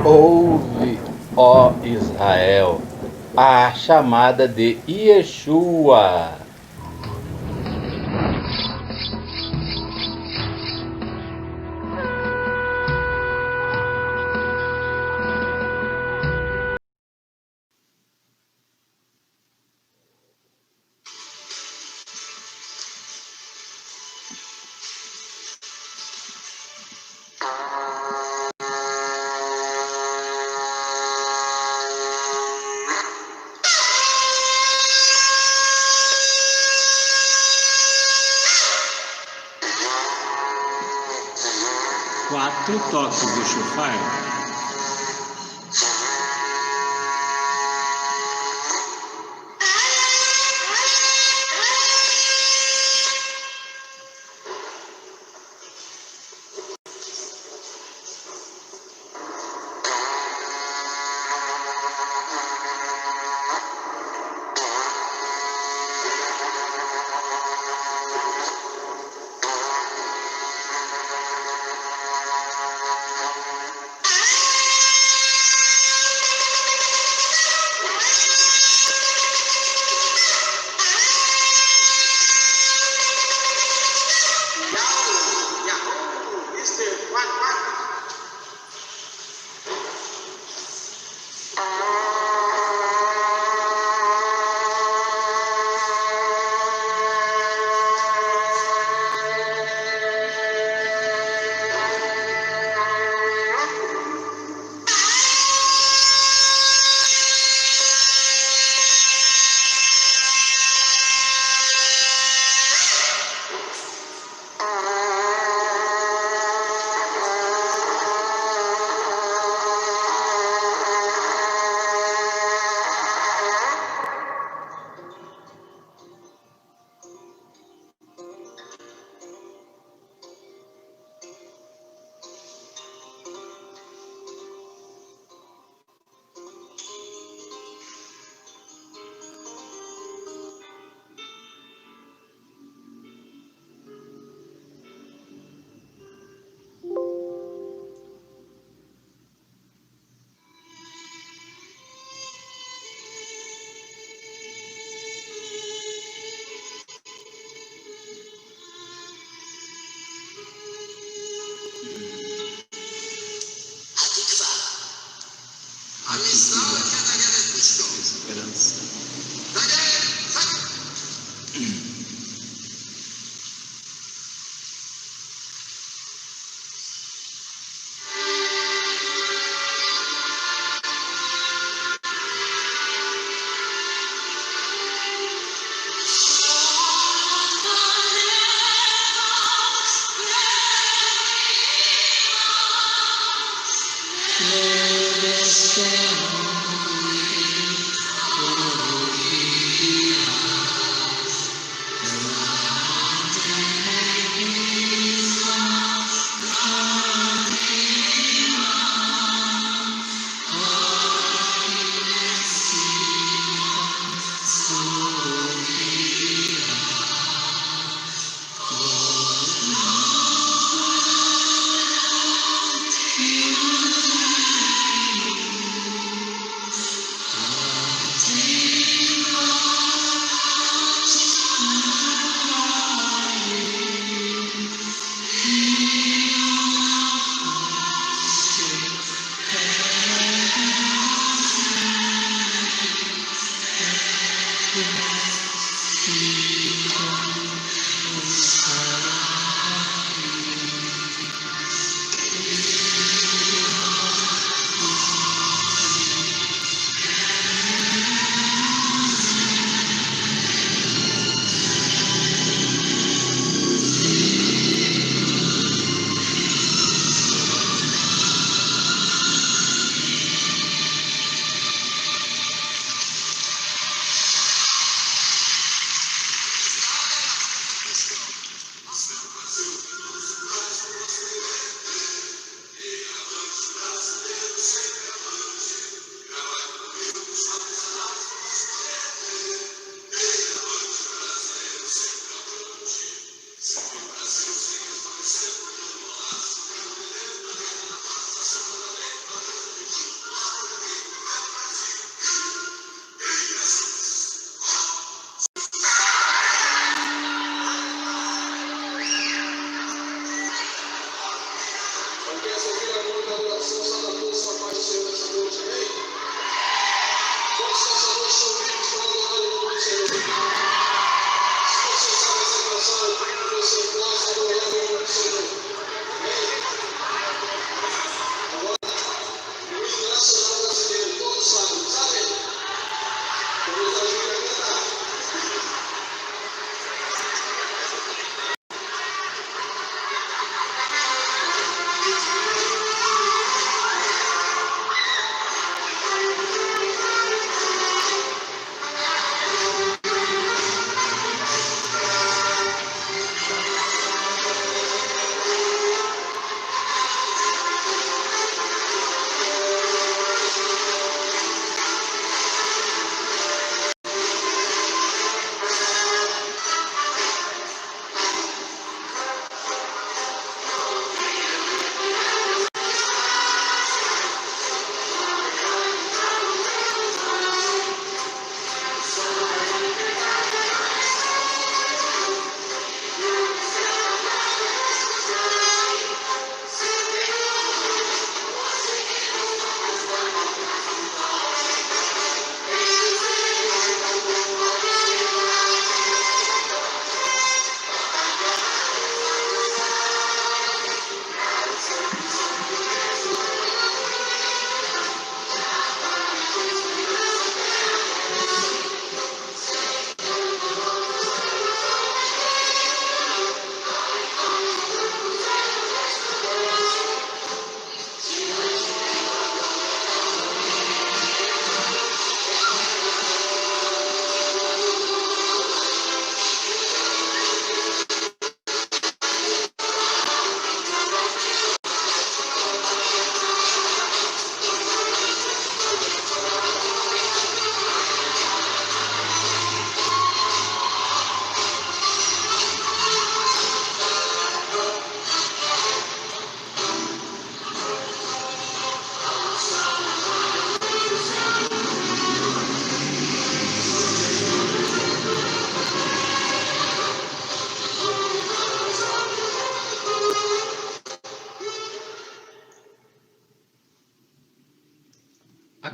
Ouve, ó Israel, a chamada de Yeshua. Quatro toques do chofar. Esperança.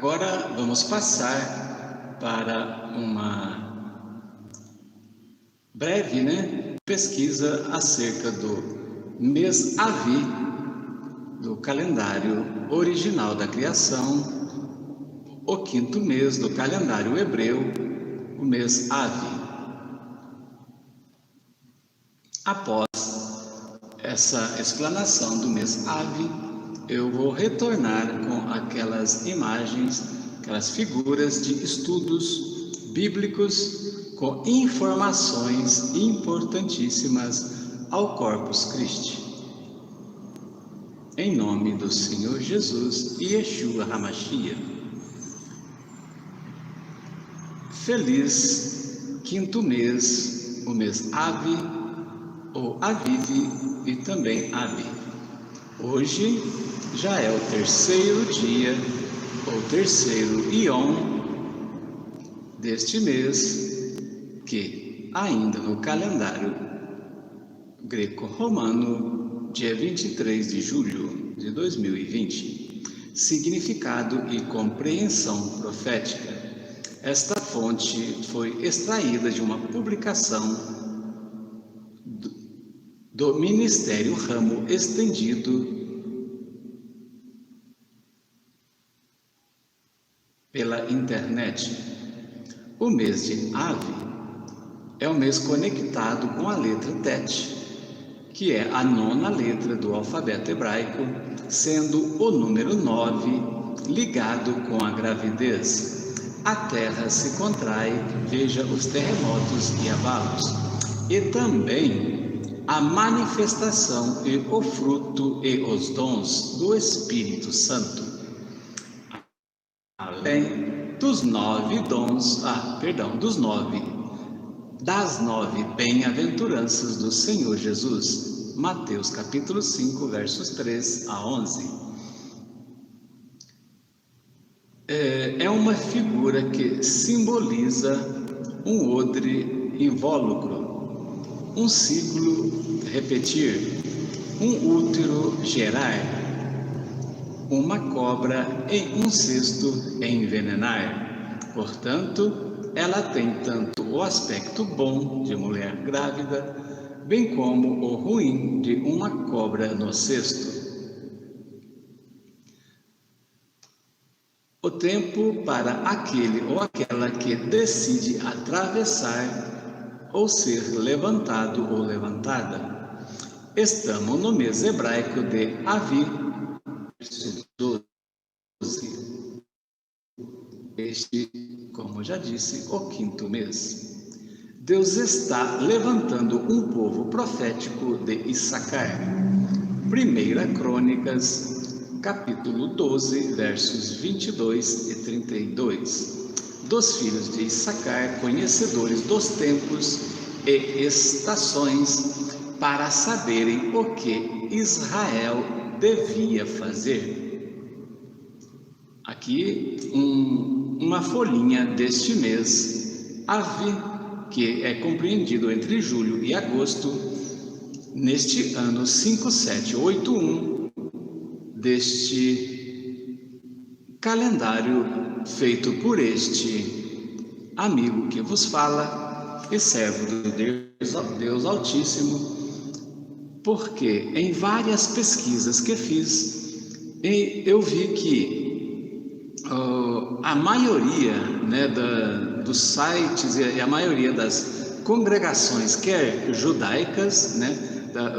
Agora vamos passar para uma breve, pesquisa acerca do mês Avi, do calendário original da criação, o quinto mês do calendário hebreu, o mês Avi. Após essa explanação do mês Avi, eu vou retornar com aquelas imagens, aquelas figuras de estudos bíblicos com informações importantíssimas ao Corpus Christi. Em nome do Senhor Jesus e Yeshua HaMashiach. Feliz quinto mês, o mês Avi, ou Aviv e também Abi. Hoje já é o terceiro dia, ou terceiro Ion deste mês, que ainda no calendário greco-romano, dia 23 de julho de 2020, significado e compreensão profética. Esta fonte foi extraída de uma publicação do Ministério Ramo Estendido pela internet. O mês de Avi é um mês conectado com a letra Tet, que é a nona letra do alfabeto hebraico, sendo o número 9 ligado com a gravidez. A terra se contrai, veja os terremotos e abalos, e também a manifestação e o fruto e os dons do Espírito Santo. Além dos das nove bem-aventuranças do Senhor Jesus. Mateus capítulo 5, versos 3 a 11. É uma figura que simboliza um odre invólucro, um ciclo repetir, um útero gerar, uma cobra em um cesto envenenar. Portanto, ela tem tanto o aspecto bom de mulher grávida, bem como o ruim de uma cobra no cesto. O tempo para aquele ou aquela que decide atravessar ou ser levantado ou levantada. Estamos no mês hebraico de Avi, verso 12. Este, como já disse, o 5º mês. Deus está levantando um povo profético de Issacar. 1 Crônicas, capítulo 12, versos 22 e 32. Dos filhos de Issacar, conhecedores dos tempos e estações, para saberem o que Israel devia fazer. Aqui uma folhinha deste mês, Avi, que é compreendido entre julho e agosto, neste ano 5781, deste calendário feito por este amigo que vos fala e servo do Deus Altíssimo, porque em várias pesquisas que fiz, eu vi que a maioria, né, dos sites e a maioria das congregações, quer judaicas, né,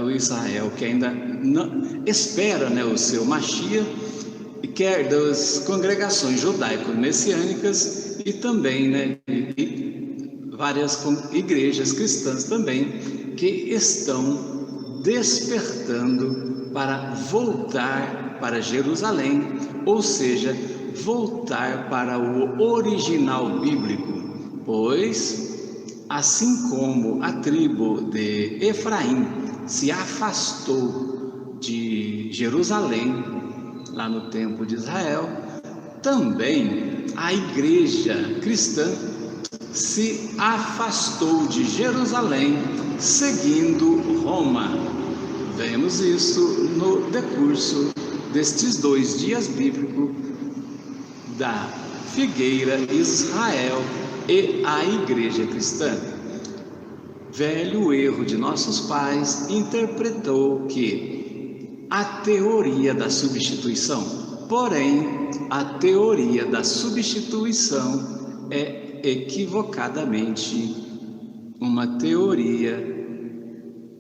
o Israel que ainda não espera, né, o seu Mashiach, quer das congregações judaico-messiânicas e também, né, várias igrejas cristãs também, que estão despertando para voltar para Jerusalém, ou seja, voltar para o original bíblico, pois, assim como a tribo de Efraim se afastou de Jerusalém, lá no tempo de Israel, também a igreja cristã se afastou de Jerusalém, seguindo Roma. Vemos isso no decurso destes 2 dias bíblicos da figueira Israel e a igreja cristã. Velho erro de nossos pais interpretou que a teoria da substituição, porém, a teoria da substituição é equivocadamente uma teoria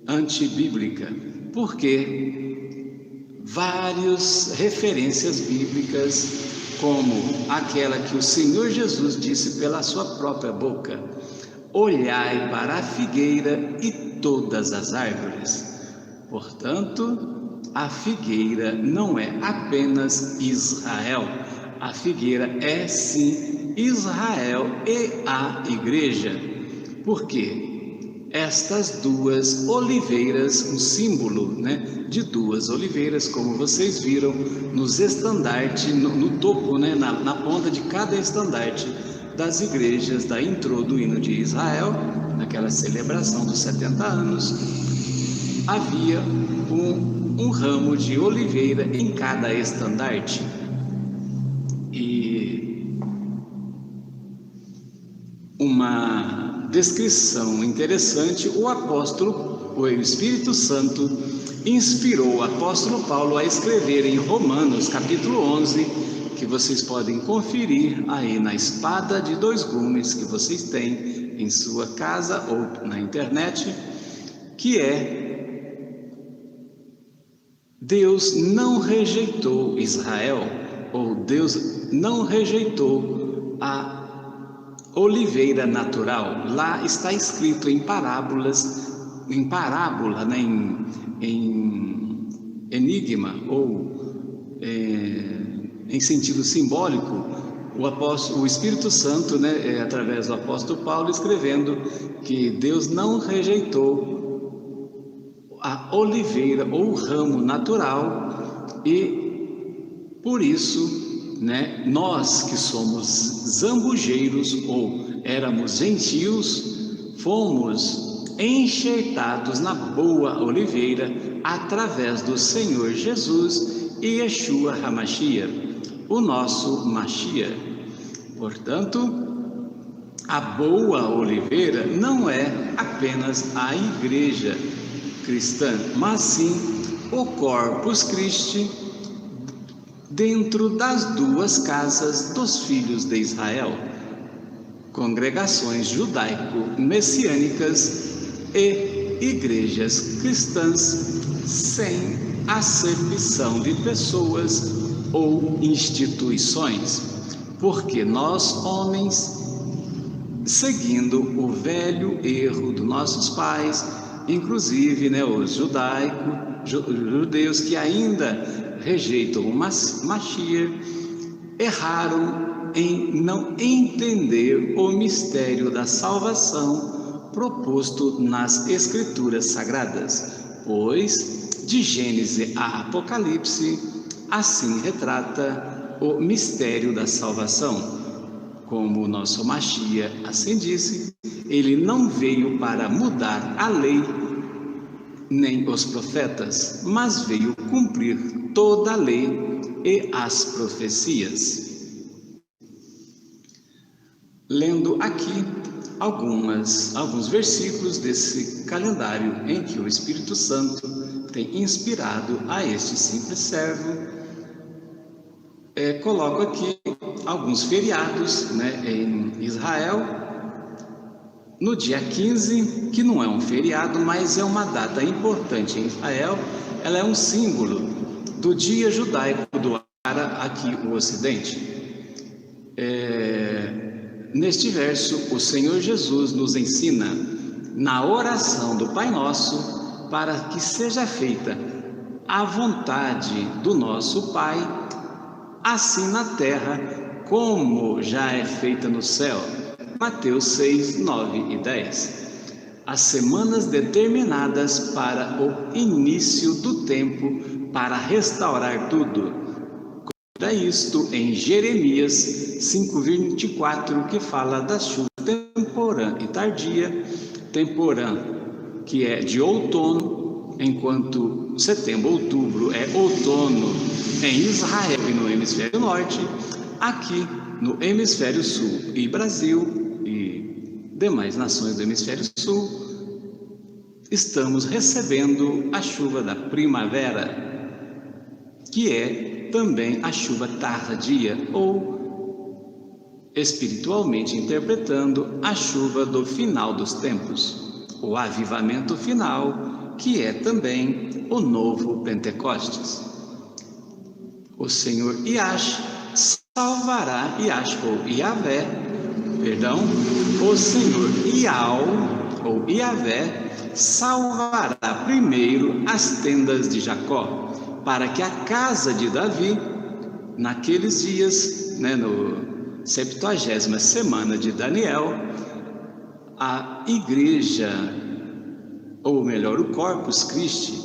antibíblica, porque várias referências bíblicas, como aquela que o Senhor Jesus disse pela sua própria boca: olhai para a figueira e todas as árvores. Portanto, a figueira não é apenas Israel, a figueira é sim Israel e a igreja. Por quê? Estas 2 oliveiras, um símbolo, né, de 2 oliveiras, como vocês viram nos estandartes, no topo, né, na ponta de cada estandarte das igrejas da intro do hino de Israel, naquela celebração dos 70 anos, havia um ramo de oliveira em cada estandarte. E uma descrição interessante, o Espírito Santo inspirou o apóstolo Paulo a escrever em Romanos, capítulo 11, que vocês podem conferir aí na espada de 2 gumes que vocês têm em sua casa ou na internet, que é: Deus não rejeitou Israel, ou Deus não rejeitou a oliveira natural. Lá está escrito em parábola, né, em enigma, ou em sentido simbólico, o Espírito Santo, né, através do apóstolo Paulo, escrevendo que Deus não rejeitou a oliveira ou o ramo natural, e por isso, né, nós que somos zambujeiros ou éramos gentios, fomos enxertados na boa oliveira através do Senhor Jesus Yeshua HaMashiach, o nosso Mashiach. Portanto, a boa oliveira não é apenas a igreja cristã, mas sim o Corpus Christi dentro das duas casas dos filhos de Israel, congregações judaico-messiânicas e igrejas cristãs, sem acepção de pessoas ou instituições, porque nós, homens, seguindo o velho erro dos nossos pais, inclusive os judeus que ainda rejeitam o Mashiach, erraram em não entender o mistério da salvação proposto nas Escrituras Sagradas, pois de Gênesis a Apocalipse assim retrata o mistério da salvação. Como o nosso Mashiach assim disse, ele não veio para mudar a lei nem os profetas, mas veio cumprir toda a lei e as profecias. Lendo aqui alguns versículos desse calendário em que o Espírito Santo tem inspirado a este simples servo, coloco aqui alguns feriados em Israel, no dia 15, que não é um feriado, mas é uma data importante em Israel. Ela é um símbolo do dia judaico do Ara, aqui o Ocidente. Neste verso, o Senhor Jesus nos ensina, na oração do Pai Nosso, para que seja feita a vontade do nosso Pai, assim na terra, como já é feita no céu. Mateus 6, 9 e 10. As semanas determinadas para o início do tempo para restaurar tudo. Conta isto em Jeremias 5:24, que fala da chuva temporã e tardia. Temporã, que é de outono, enquanto setembro, outubro é outono em Israel e no hemisfério norte. Aqui no hemisfério sul e Brasil e demais nações do hemisfério sul, estamos recebendo a chuva da primavera, que é também a chuva tardia, ou espiritualmente interpretando, a chuva do final dos tempos, o avivamento final, que é também o novo Pentecostes. O Senhor Iash salvará, Iash ou Iavé, o Senhor Ial ou Iavé salvará primeiro as tendas de Jacó, para que a casa de Davi, naqueles dias, no 70ª semana de Daniel, a igreja, ou melhor, o Corpus Christi,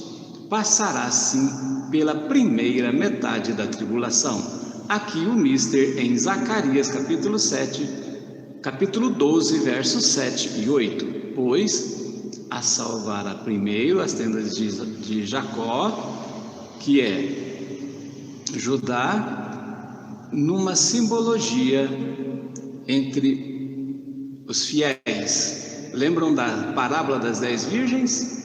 passará assim pela primeira metade da tribulação. Aqui o Mister em Zacarias capítulo 12, versos 7 e 8. Pois a salvará primeiro as tendas de Jacó, que é Judá, numa simbologia entre os fiéis. Lembram da parábola das 10 virgens?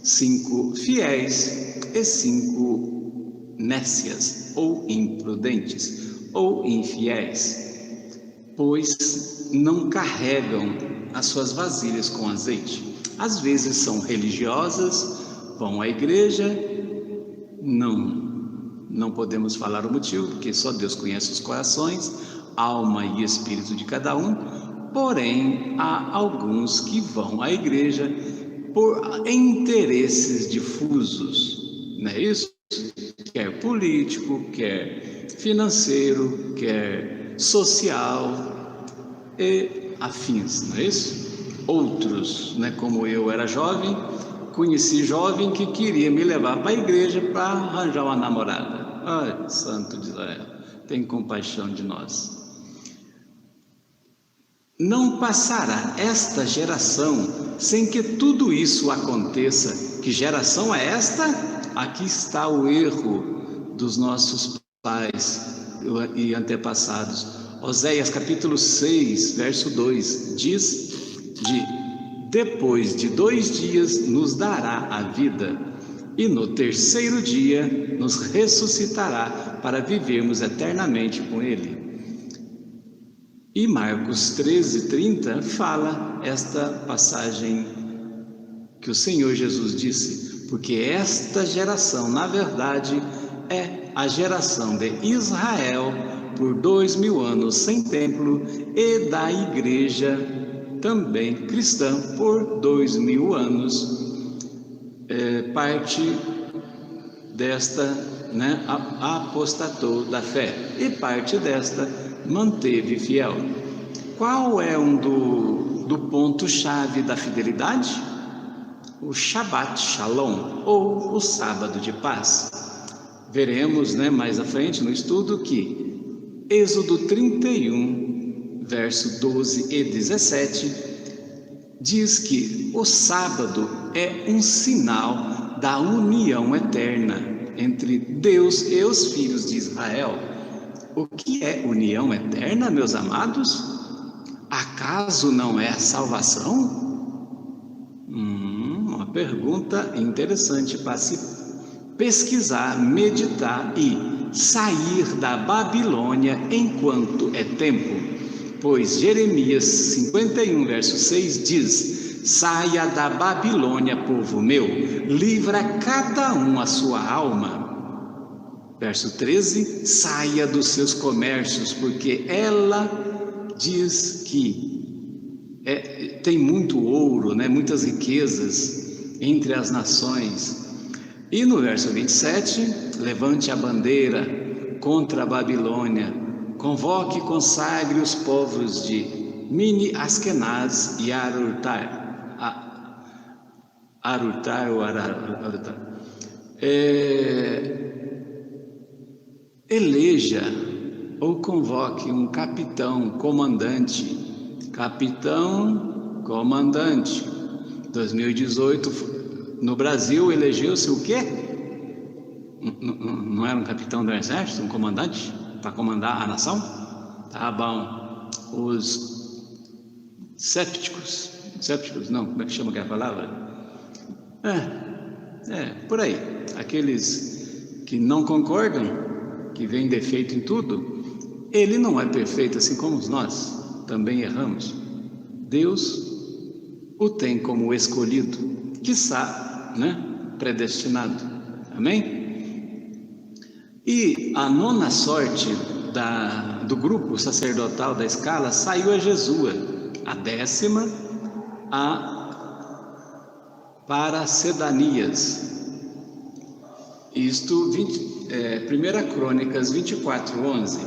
5 fiéis e 5 nécias, ou imprudentes, ou infiéis, pois não carregam as suas vasilhas com azeite. Às vezes são religiosas, vão à igreja, não podemos falar o motivo, porque só Deus conhece os corações, alma e espírito de cada um. Porém, há alguns que vão à igreja por interesses difusos, não é isso? Quer político, quer financeiro, quer social e afins, não é isso? Outros, como eu era jovem, conheci jovem que queria me levar para a igreja para arranjar uma namorada. Ai, santo de Israel, tem compaixão de nós. Não passará esta geração sem que tudo isso aconteça. Que geração é esta? Aqui está o erro dos nossos pais e antepassados. Oséias capítulo 6, verso 2, diz depois de 2 dias nos dará a vida, e no terceiro dia nos ressuscitará para vivermos eternamente com Ele. E Marcos 13:30 fala esta passagem que o Senhor Jesus disse, porque esta geração, na verdade, é a geração de Israel por 2000 anos sem templo e da igreja também cristã por 2000 anos, parte desta, né, apostatou da fé, e parte desta manteve fiel. Qual é do ponto-chave da fidelidade? O Shabbat Shalom, ou o sábado de paz. Veremos, né, mais à frente no estudo que Êxodo 31, verso 12 e 17, diz que o sábado é um sinal da união eterna entre Deus e os filhos de Israel. O que é união eterna, meus amados? Acaso não é salvação? Uma pergunta interessante para se pesquisar, meditar e sair da Babilônia enquanto é tempo. Pois Jeremias 51, verso 6 diz: saia da Babilônia, povo meu, livra cada um a sua alma. Verso 13, saia dos seus comércios, porque ela diz que tem muito ouro, né, muitas riquezas entre as nações. E no verso 27, levante a bandeira contra a Babilônia, convoque e consagre os povos de Mini, Askenaz e Arurtar. Eleja ou convoque um capitão comandante. 2018, no Brasil, elegeu-se o quê? Não era um capitão do exército, um comandante para comandar a nação? Tá bom. Os sépticos, não, como é que chama aquela palavra? Por aí. Aqueles que não concordam, que veem defeito em tudo, ele não é perfeito assim como nós, também erramos. Deus o tem como escolhido, quiçá, né, predestinado. Amém? E a nona sorte do grupo sacerdotal da escala saiu a Jesua, a 10ª para Sedanias. Isto 1 Crônicas 24:11.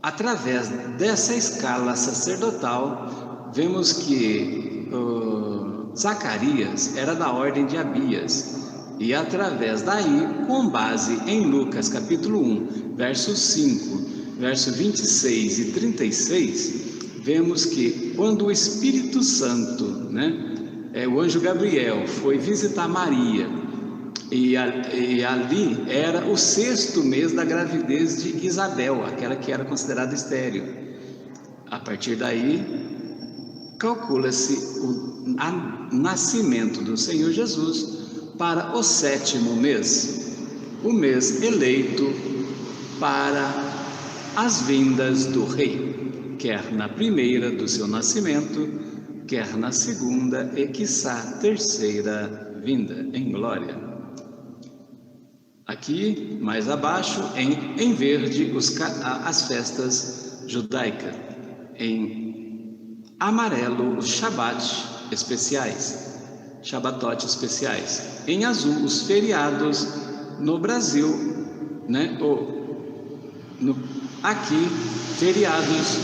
Através dessa escala sacerdotal, vemos que Zacarias era da ordem de Abias, e através daí, com base em Lucas capítulo 1, verso 5, verso 26 e 36, vemos que quando o Espírito Santo, né, o anjo Gabriel foi visitar Maria, e ali era o 6º mês da gravidez de Isabel, aquela que era considerada estéril. A partir daí, calcula-se o nascimento do Senhor Jesus para o 7º mês, o mês eleito para as vindas do rei, quer na primeira do seu nascimento, quer na segunda e quiçá terceira vinda em glória. Aqui, mais abaixo, em verde, as festas judaicas. Em amarelo, os Shabbat especiais, Shabbatot especiais. Em azul, os feriados no Brasil, né? Aqui, feriados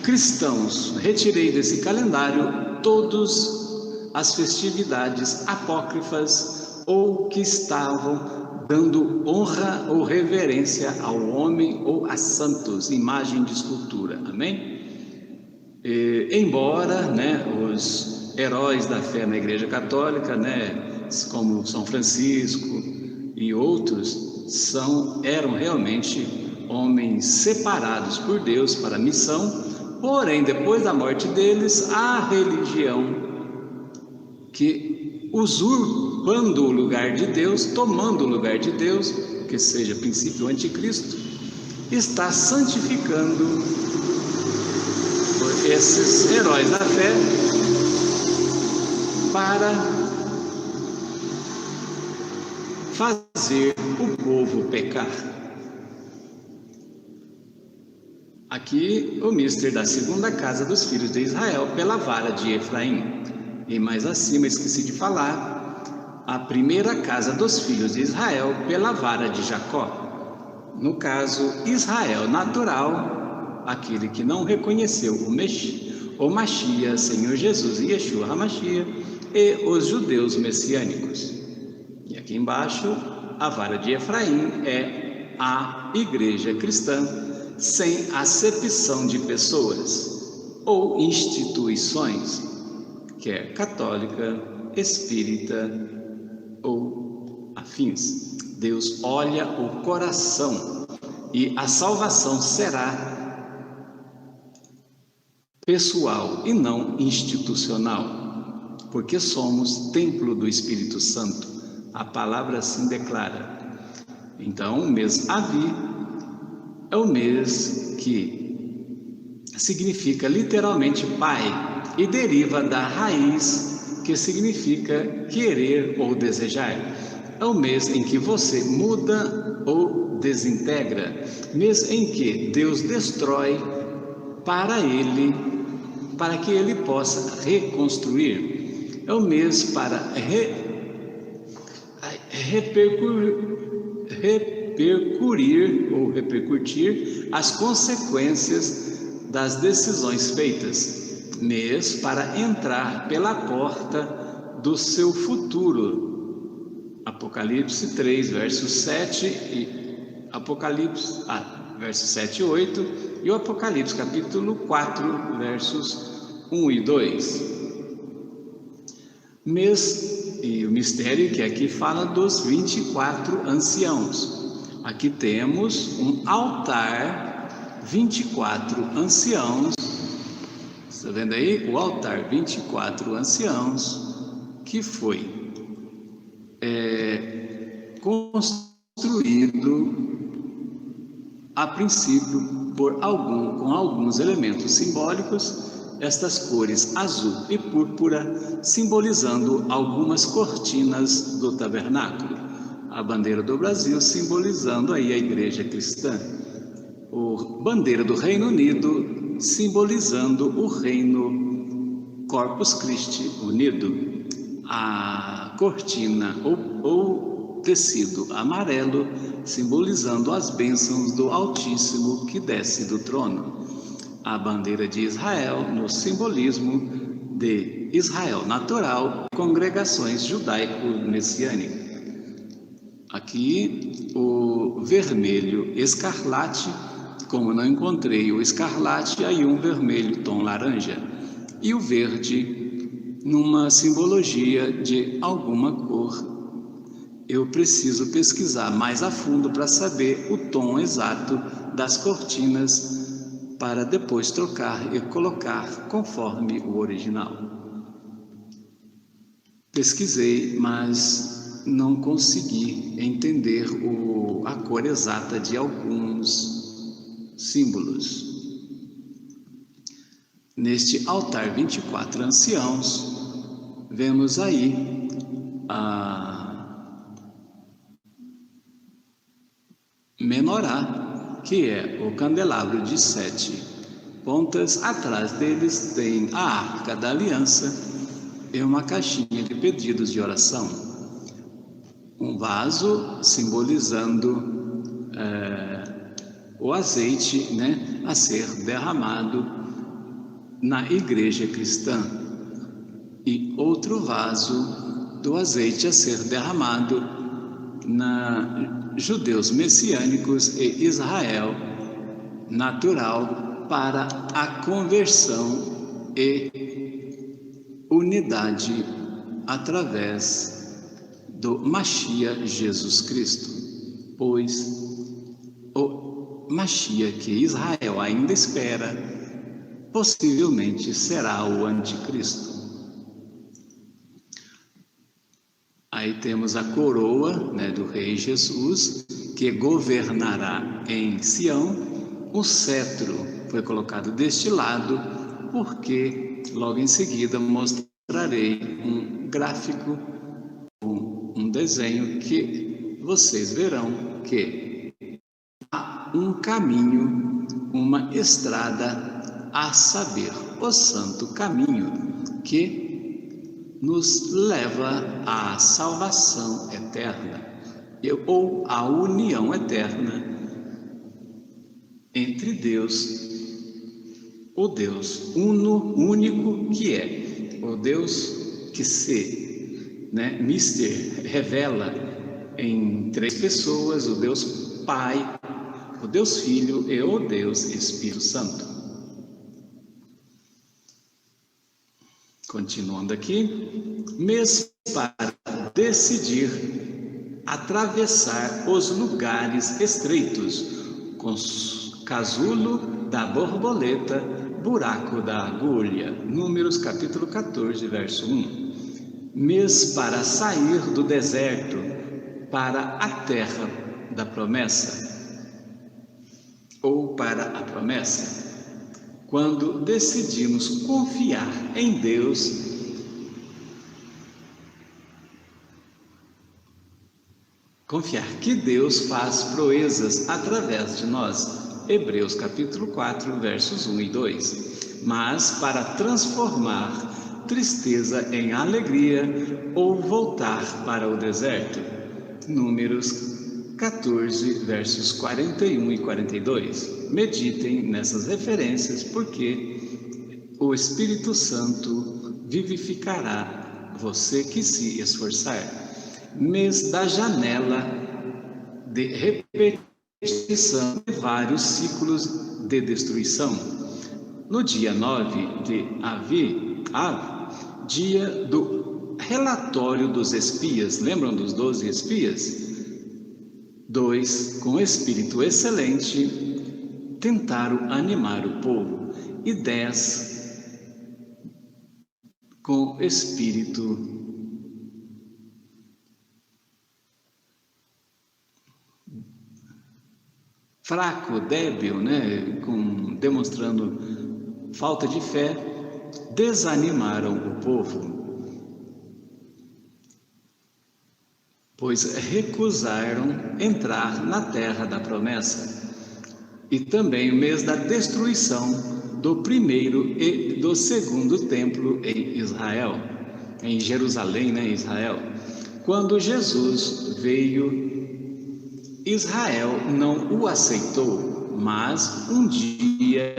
cristãos. Retirei desse calendário todas as festividades apócrifas ou que estavam dando honra ou reverência ao homem ou a santos, imagem de escultura. Amém? Embora, né, os heróis da fé na Igreja Católica, né, como São Francisco e outros eram realmente homens separados por Deus para a missão, porém, depois da morte deles, a religião que usurpando o lugar de Deus, tomando o lugar de Deus, que seja princípio anticristo, está santificando esses heróis da fé para fazer o povo pecar. Aqui o mister da segunda casa dos filhos de Israel pela vara de Efraim. E mais acima, esqueci de falar, a primeira casa dos filhos de Israel pela vara de Jacó. No caso, Israel natural, aquele que não reconheceu o Mashiach, Senhor Jesus e Yeshua HaMashiach, e os judeus messiânicos. E aqui embaixo, a vara de Efraim é a igreja cristã, sem acepção de pessoas ou instituições, que é católica, espírita ou afins. Deus olha o coração e a salvação será pessoal e não institucional, porque somos templo do Espírito Santo. A palavra assim declara. Então, o mês Avi é o mês que significa literalmente pai e deriva da raiz que significa querer ou desejar. É o mês em que você muda ou desintegra, mês em que Deus destrói para que ele possa reconstruir. É o mês para repercutir as consequências das decisões feitas, mês para entrar pela porta do seu futuro. Apocalipse 3, versos 7 e versos 7 e 8 e o Apocalipse capítulo 4, versos 1 e 2. E o mistério que aqui fala dos 24 anciãos. Aqui temos um altar, 24 anciãos. Está vendo aí? O altar 24 anciãos, que foi construído a princípio com alguns elementos simbólicos, estas cores azul e púrpura, simbolizando algumas cortinas do tabernáculo. A bandeira do Brasil simbolizando aí a igreja cristã. A bandeira do Reino Unido simbolizando o reino Corpus Christi unido. A cortina ou tecido amarelo simbolizando as bênçãos do Altíssimo que desce do trono. A bandeira de Israel no simbolismo de Israel natural, congregações judaico-messiânicas. Aqui o vermelho escarlate, como não encontrei o escarlate, aí um vermelho tom laranja. E o verde numa simbologia de alguma cor. Eu preciso pesquisar mais a fundo para saber o tom exato das cortinas, para depois trocar e colocar conforme o original. Pesquisei, mas não consegui entender a cor exata de alguns símbolos. Neste altar 24 anciãos, vemos aí a menorá, que é o candelabro de 7 pontas. Atrás deles tem a Arca da Aliança e uma caixinha de pedidos de oração. Um vaso simbolizando o azeite, a ser derramado na igreja cristã. E outro vaso do azeite a ser derramado na judeus messiânicos e Israel natural, para a conversão e unidade através do Mashiach Jesus Cristo, pois o Mashiach que Israel ainda espera possivelmente será o anticristo. Aí temos a coroa, né, do rei Jesus, que governará em Sião. O cetro foi colocado deste lado, porque logo em seguida mostrarei um gráfico, um desenho que vocês verão que há um caminho, uma estrada, a saber, o santo caminho, que nos leva à salvação eterna, ou à união eterna entre Deus, o Deus único que é, o Deus que se, revela em três pessoas, o Deus Pai, o Deus Filho e o Deus Espírito Santo. Continuando aqui, mês para decidir atravessar os lugares estreitos, com casulo da borboleta, buraco da agulha. Números capítulo 14, verso 1. Mês para sair do deserto para a terra da promessa, ou para a promessa. Quando decidimos confiar em Deus, confiar que Deus faz proezas através de nós. Hebreus capítulo 4, versos 1 e 2. Mas para transformar tristeza em alegria ou voltar para o deserto. Números 14, versos 41 e 42. Meditem nessas referências, porque o Espírito Santo vivificará você que se esforçar. Mês da janela de repetição de vários ciclos de destruição. No dia 9 de Aviv, dia do relatório dos espias, lembram dos 12 espias? 2, com espírito excelente, tentaram animar o povo, e 10, com espírito fraco, débil, demonstrando falta de fé, desanimaram o povo, pois recusaram entrar na terra da promessa. E também o mês da destruição do primeiro e do segundo templo em Israel, em Jerusalém, Israel. Quando Jesus veio, Israel não o aceitou, mas um dia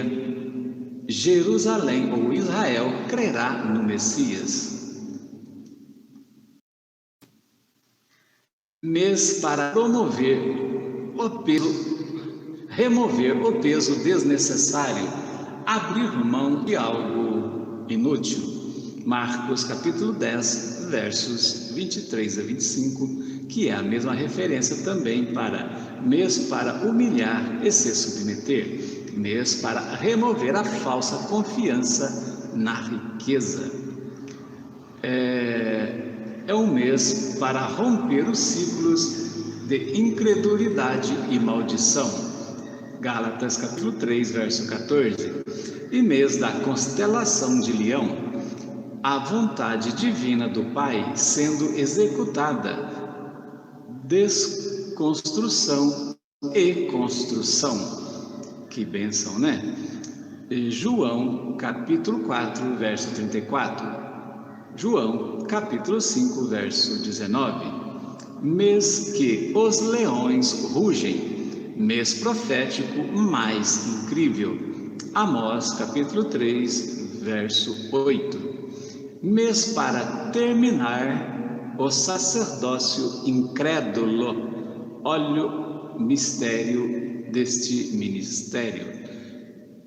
Jerusalém ou Israel crerá no Messias. Mês para remover o peso desnecessário, abrir mão de algo inútil. Marcos capítulo 10, versos 23 a 25, que é a mesma referência também para mês para humilhar e se submeter, mês para remover a falsa confiança na riqueza. É um mês para romper os ciclos de incredulidade e maldição. Gálatas capítulo 3, verso 14. E mês da constelação de Leão, a vontade divina do Pai sendo executada, desconstrução e construção. Que bênção, João capítulo 4, verso 34. João, capítulo 5, verso 19. Mês que os leões rugem, mês profético mais incrível. Amós, capítulo 3, verso 8. Mês para terminar o sacerdócio incrédulo. Olha o mistério deste ministério.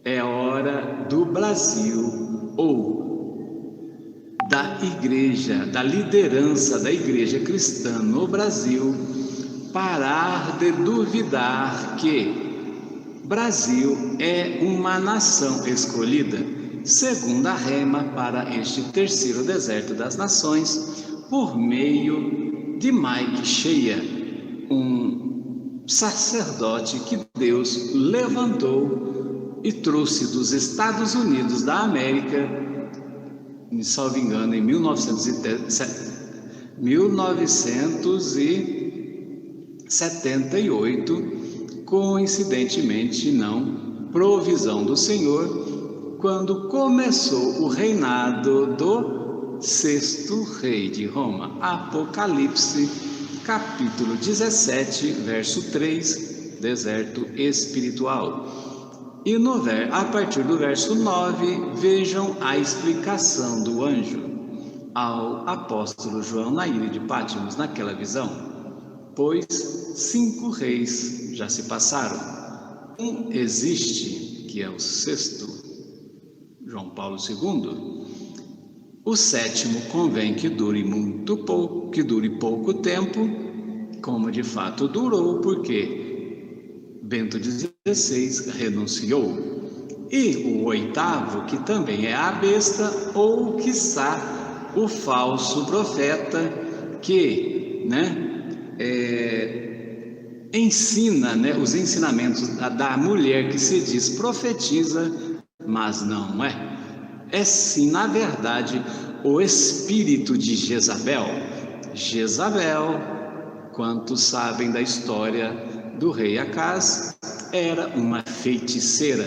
É hora do Brasil ou da igreja, da liderança da igreja cristã no Brasil, parar de duvidar que Brasil é uma nação escolhida, segundo a Rema, para este terceiro deserto das nações, por meio de Mike Shea, um sacerdote que Deus levantou e trouxe dos Estados Unidos da América, me salvo engano, em 1978, coincidentemente não, provisão do Senhor, quando começou o reinado do sexto rei de Roma. Apocalipse, capítulo 17, verso 3, deserto espiritual. E a partir do verso 9, vejam a explicação do anjo ao apóstolo João na ilha de Patmos, naquela visão. Pois 5 reis já se passaram. Um existe, que é o sexto, João Paulo II. O sétimo convém que dure pouco tempo, como de fato durou, porque Bento XVI renunciou. E o oitavo, que também é a besta, ou quiçá o falso profeta, que, ensina, os ensinamentos da mulher que se diz profetiza, mas não é. É sim, na verdade, o espírito de Jezabel. Jezabel, quantos sabem da história do rei Acaz, era uma feiticeira.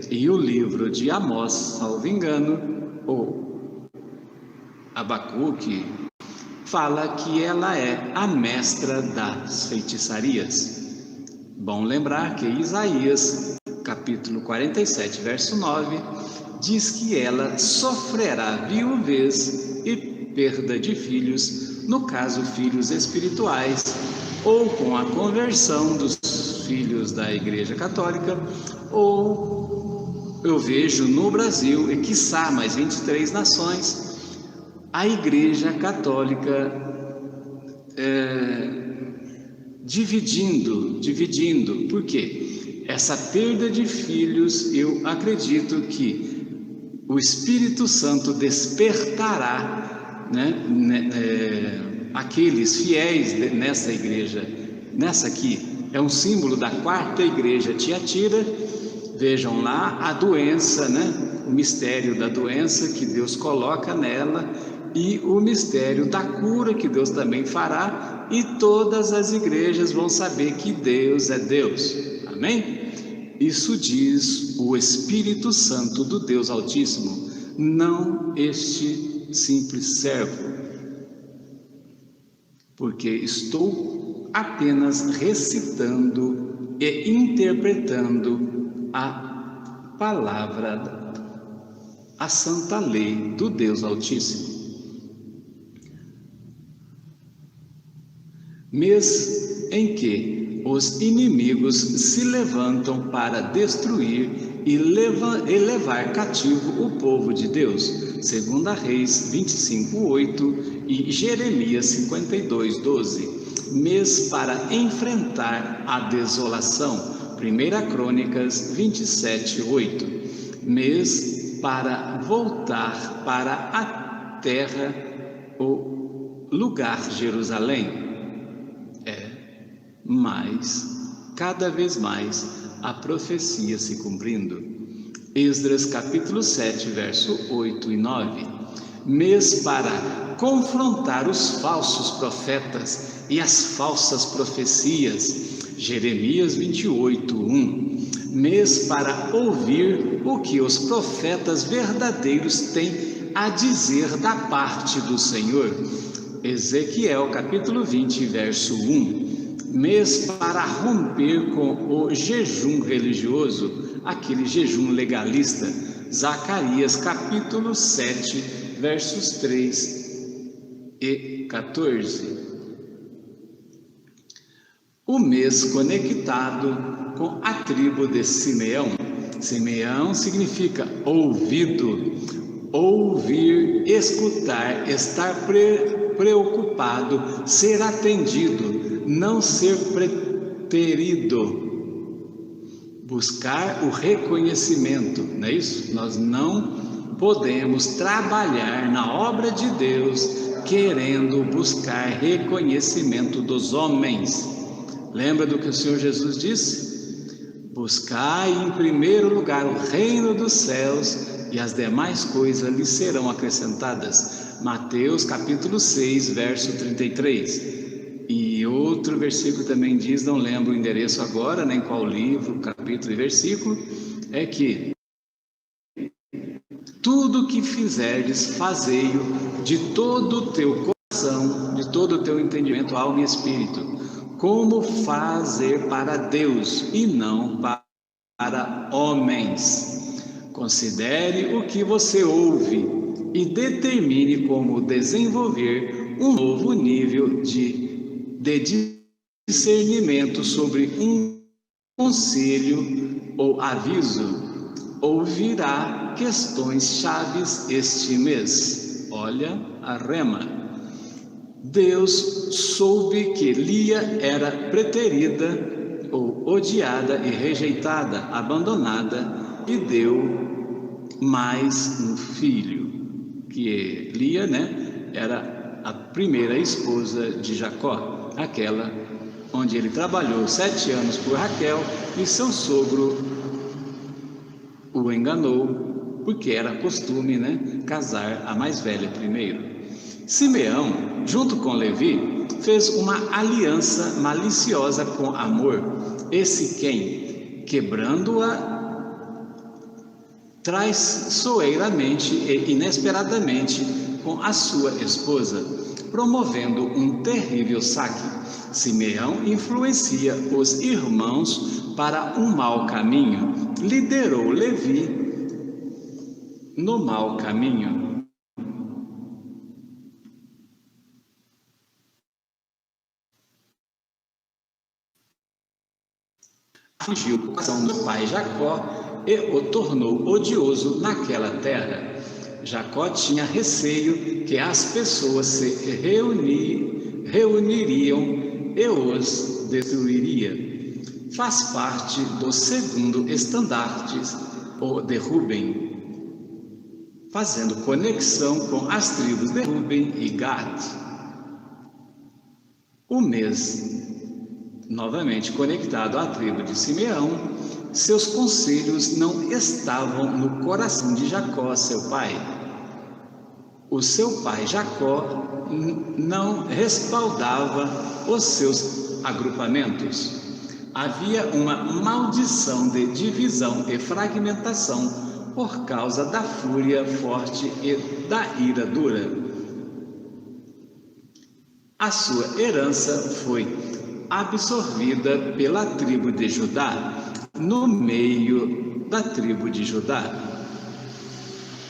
E o livro de Amós, salvo engano, ou Abacuque, fala que ela é a mestra das feitiçarias. Bom lembrar que Isaías, capítulo 47, verso 9, diz que ela sofrerá viuvez e perda de filhos, no caso filhos espirituais, ou com a conversão dos filhos da Igreja Católica, ou eu vejo no Brasil, e quiçá mais 23 nações, a Igreja Católica dividindo. Por quê? Essa perda de filhos, eu acredito que o Espírito Santo despertará, aqueles fiéis nessa igreja. Nessa aqui é um símbolo da quarta igreja Tiatira. Vejam lá a doença, o mistério da doença que Deus coloca nela, e o mistério da cura que Deus também fará, e todas as igrejas vão saber que Deus é Deus. Amém? Isso diz o Espírito Santo do Deus Altíssimo, não este simples servo, porque estou apenas recitando e interpretando a palavra, a santa lei do Deus Altíssimo. Mês em que os inimigos se levantam para destruir e levar cativo o povo de Deus, segundo Reis 25:8 e Jeremias 52:12. Mês para enfrentar a desolação, 1 Crônicas 27:8. Mês para voltar para a terra, o lugar Jerusalém. Mas, cada vez mais, a profecia se cumprindo. Esdras capítulo 7, verso 8 e 9. Mês para confrontar os falsos profetas e as falsas profecias. Jeremias 28:1. Mês para ouvir o que os profetas verdadeiros têm a dizer da parte do Senhor. Ezequiel capítulo 20, verso 1. Mês para romper com o jejum religioso, aquele jejum legalista. Zacarias capítulo 7, versos 3 e 14. O mês conectado com a tribo de Simeão. Simeão significa ouvido. ouvir, escutar, estar preocupado, ser atendido, não ser preterido. Buscar o reconhecimento, não é isso? Nós não podemos trabalhar na obra de Deus querendo buscar reconhecimento dos homens. Lembra do que o Senhor Jesus disse? Buscai em primeiro lugar o reino dos céus e as demais coisas lhes serão acrescentadas. Mateus capítulo 6, verso 33. E outro versículo também diz, não lembro o endereço agora, nem qual livro, capítulo e versículo, é que tudo que fizerdes, fazei-o de todo o teu coração, de todo o teu entendimento, alma e espírito, como fazer para Deus e não para homens. Considere o que você ouve e determine como desenvolver um novo nível de discernimento sobre um conselho ou aviso. Ouvirá questões chaves este mês. Olha a rema. Deus soube que Lia era preterida ou odiada e rejeitada, abandonada, e deu mais um filho, que Lia, era a primeira esposa de Jacó, aquela onde ele trabalhou 7 anos por Raquel e seu sogro o enganou, porque era costume, casar a mais velha primeiro. Simeão, junto com Levi, fez uma aliança maliciosa com Amor, esse quem, quebrando-a traiçoeiramente e inesperadamente com a sua esposa, promovendo um terrível saque. Simeão influencia os irmãos para um mau caminho, liderou Levi no mau caminho. Afligiu o coração do pai Jacó e o tornou odioso naquela terra. Jacó tinha receio que as pessoas se reuniriam e os destruiria. Faz parte do segundo estandarte, o de Ruben, fazendo conexão com as tribos de Ruben e Gad. O mês novamente conectado à tribo de Simeão, seus conselhos não estavam no coração de Jacó, seu pai. O seu pai Jacó não respaldava os seus agrupamentos. Havia uma maldição de divisão e fragmentação por causa da fúria forte e da ira dura. A sua herança foi absorvida pela tribo de Judá, no meio da tribo de Judá.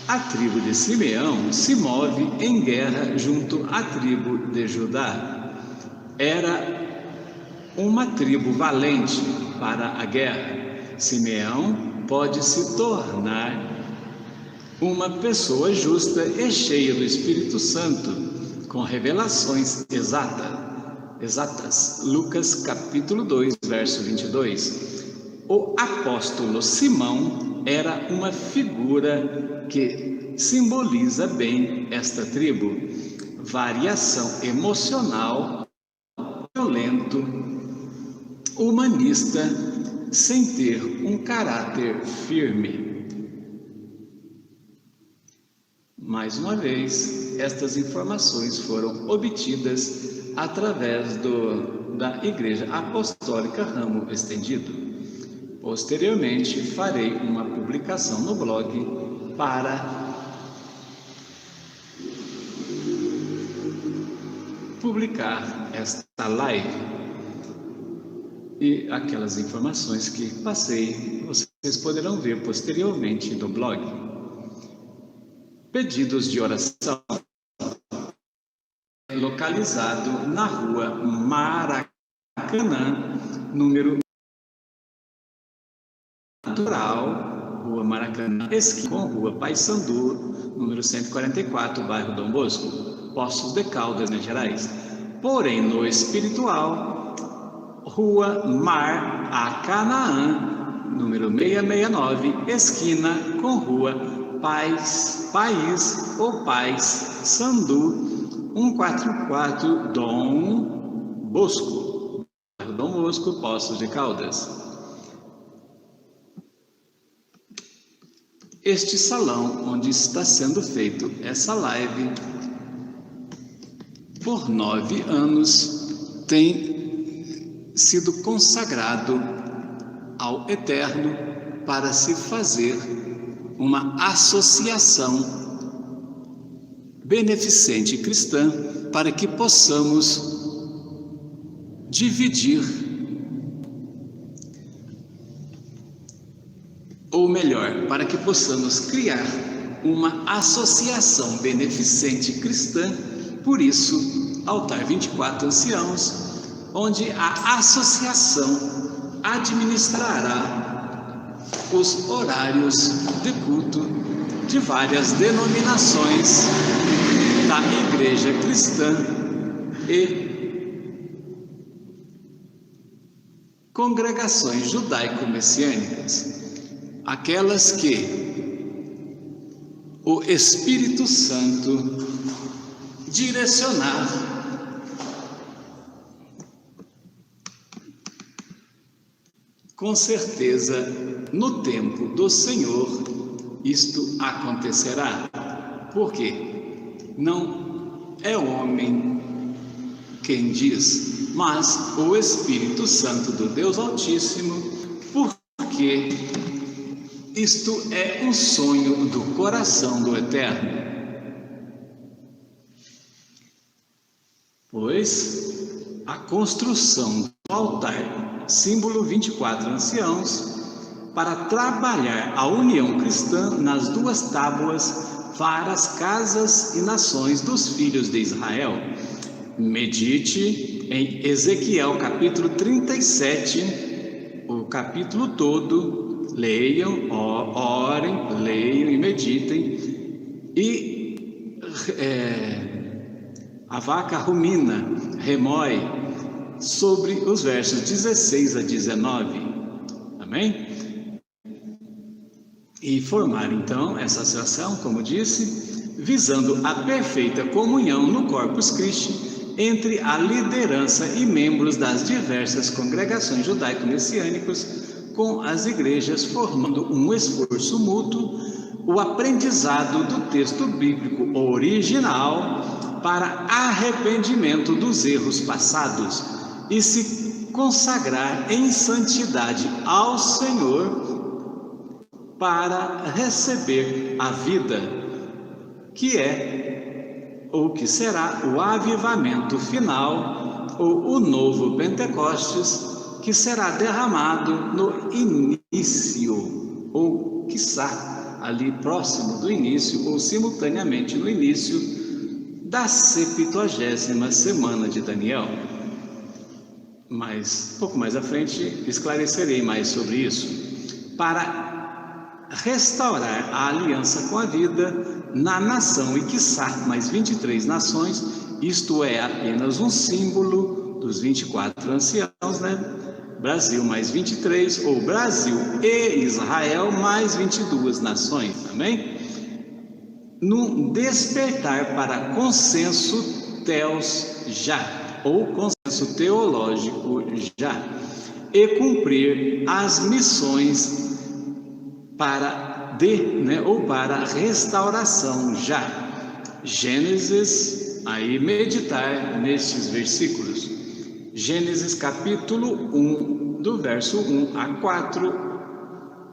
A tribo de Simeão se move em guerra junto à tribo de Judá. Era uma tribo valente para a guerra. Simeão pode se tornar uma pessoa justa e cheia do Espírito Santo, com revelações exatas. Lucas capítulo 2, verso 22. O apóstolo Simão era uma figura que simboliza bem esta tribo. Variação emocional, violento, humanista, sem ter um caráter firme. Mais uma vez, estas informações foram obtidas através da Igreja Apostólica Ramo Estendido. Posteriormente, farei uma publicação no blog para publicar esta live. E aquelas informações que passei, vocês poderão ver posteriormente no blog. Pedidos de oração. Localizado na rua Maracanã, número natural, Rua Rua Maracanã, esquina com Rua Paissandu, número 144, bairro Dom Bosco, Poços de Caldas, Minas Gerais. Porém, no espiritual, Rua Mar a Canaã, número 669, esquina com Rua País ou Paz Sandu, 144, Dom Bosco, bairro Dom Bosco, Poços de Caldas. Este salão onde está sendo feito essa live por 9 anos tem sido consagrado ao Eterno para se fazer uma associação beneficente cristã para que possamos dividir, ou melhor, para que possamos criar uma associação beneficente cristã. Por isso, Altar 24 Anciãos, onde a associação administrará os horários de culto de várias denominações da Igreja Cristã e congregações judaico-messiânicas, aquelas que o Espírito Santo direcionar com certeza no tempo do Senhor isto acontecerá, porque não é o homem quem diz, mas o Espírito Santo do Deus Altíssimo, porque isto é um sonho do coração do Eterno. Pois a construção do altar, símbolo 24 anciãos, para trabalhar a união cristã nas duas tábuas para as casas e nações dos filhos de Israel. Medite em Ezequiel capítulo 37, o capítulo todo, leiam, orem, leiam e meditem, e a vaca rumina, remói, sobre os versos 16 a 19, amém? E formar então essa associação, como disse, visando a perfeita comunhão no Corpus Christi entre a liderança e membros das diversas congregações judaico-messiânicas com as igrejas, formando um esforço mútuo, o aprendizado do texto bíblico original para arrependimento dos erros passados e se consagrar em santidade ao Senhor para receber a vida, que é ou que será o avivamento final ou o novo Pentecostes, que será derramado no início, ou quiçá ali próximo do início, ou simultaneamente no início da 70ª semana de Daniel. Mas, pouco mais à frente, esclarecerei mais sobre isso. Para restaurar a aliança com a vida na nação, e quiçá mais 23 nações, isto é apenas um símbolo dos 24 anciãos, né? Brasil mais 23, ou Brasil e Israel mais 22 nações, amém? Num despertar para consenso teos já, ou consenso teológico já, e cumprir as missões para ou para restauração já. Gênesis, aí meditar nestes versículos. Gênesis capítulo 1, do verso 1 a 4,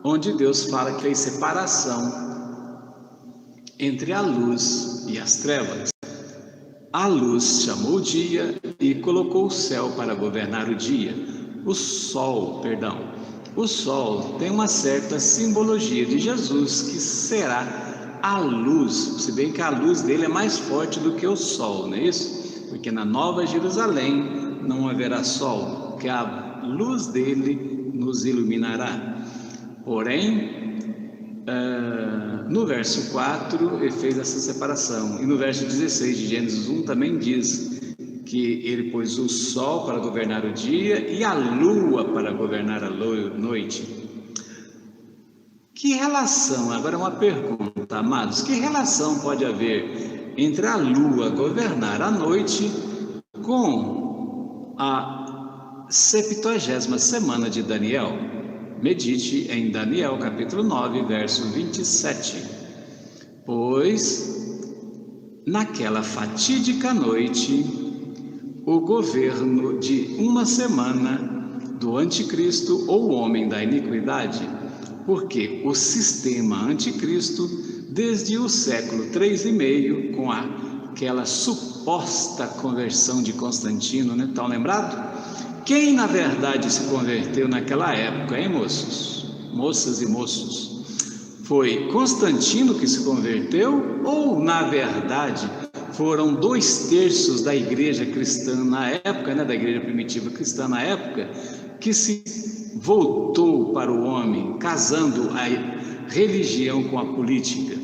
onde Deus fala que fez separação entre a luz e as trevas. A luz chamou o dia e colocou o céu para governar o dia. O sol tem uma certa simbologia de Jesus, que será a luz, se bem que a luz dele é mais forte do que o sol, não é isso? Porque na Nova Jerusalém não haverá sol, que a luz dele nos iluminará. Porém, No verso 4 ele fez essa separação, e no verso 16 de Gênesis 1 também diz que ele pôs o sol para governar o dia e a lua para governar a noite. Que relação, agora uma pergunta, amados, que relação pode haver entre a lua governar a noite com a 70ª semana de Daniel? Medite em Daniel capítulo 9, verso 27. Pois naquela fatídica noite, o governo de uma semana do anticristo ou homem da iniquidade, porque o sistema anticristo, desde o século 3,5, com aquela suposta conversão de Constantino, né? Estão lembrados? Quem na verdade se converteu naquela época, hein, moços? Moças e moços? Foi Constantino que se converteu ou, na verdade, foram 2/3 da igreja cristã na época, né, da igreja primitiva cristã na época, que se voltou para o homem, casando a religião com a política?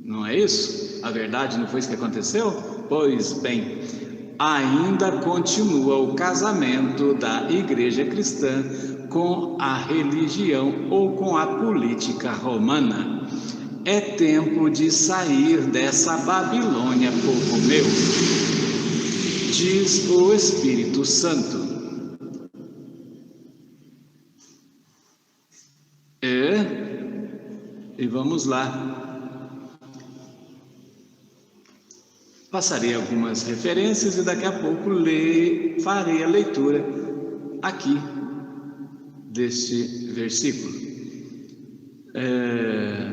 Não é isso? A verdade não foi isso que aconteceu? Pois bem, ainda continua o casamento da igreja cristã com a religião ou com a política romana. É tempo de sair dessa Babilônia, povo meu, diz o Espírito Santo. E vamos lá. Passarei algumas referências e daqui a pouco farei a leitura aqui deste versículo.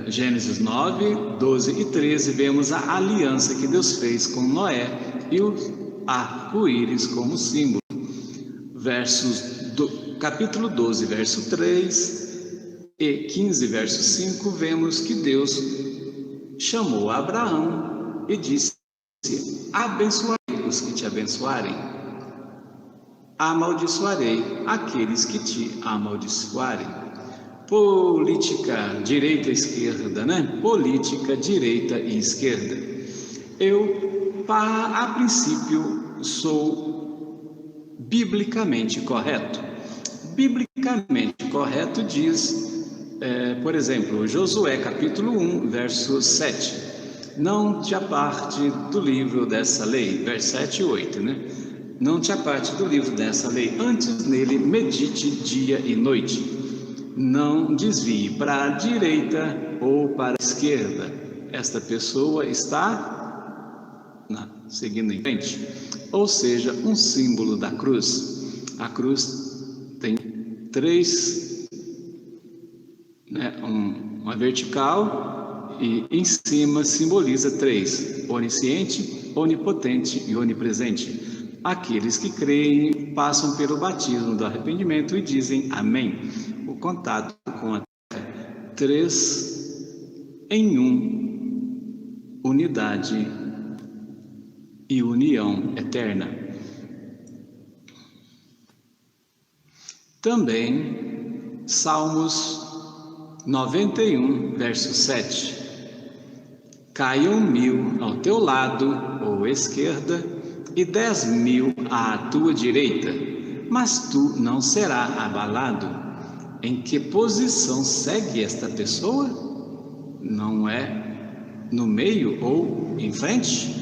Gênesis 9, 12 e 13, vemos a aliança que Deus fez com Noé e o arco-íris como símbolo. Capítulo 12, verso 3 e 15, verso 5, vemos que Deus chamou Abraão e disse: abençoarei os que te abençoarem, amaldiçoarei aqueles que te amaldiçoarem. Política direita e esquerda, né? Política direita e esquerda. Eu, a princípio, sou biblicamente correto. Biblicamente correto diz, por exemplo, Josué capítulo 1, verso 7. Não te aparte do livro dessa lei, verso 7 e 8, né? Não te aparte do livro dessa lei, antes nele medite dia e noite. Não desvie para a direita ou para a esquerda. Esta pessoa está seguindo em frente, ou seja, um símbolo da cruz. A cruz tem 3, né, uma vertical, e em cima simboliza 3: onisciente, onipotente e onipresente. Aqueles que creem passam pelo batismo do arrependimento e dizem amém. O contato com a terra, 3 em 1, unidade e união eterna. Também Salmos 91, verso 7. Caiam 1000 ao teu lado ou esquerda e 10.000 à tua direita, mas tu não serás abalado. Em que posição segue esta pessoa? Não é no meio ou em frente?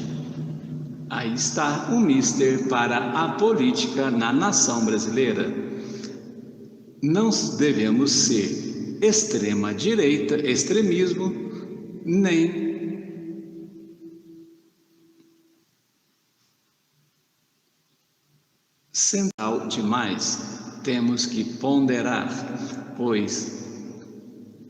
Aí está o mister para a política na nação brasileira. Não devemos ser extrema direita, extremismo, nem central demais. Temos que ponderar, pois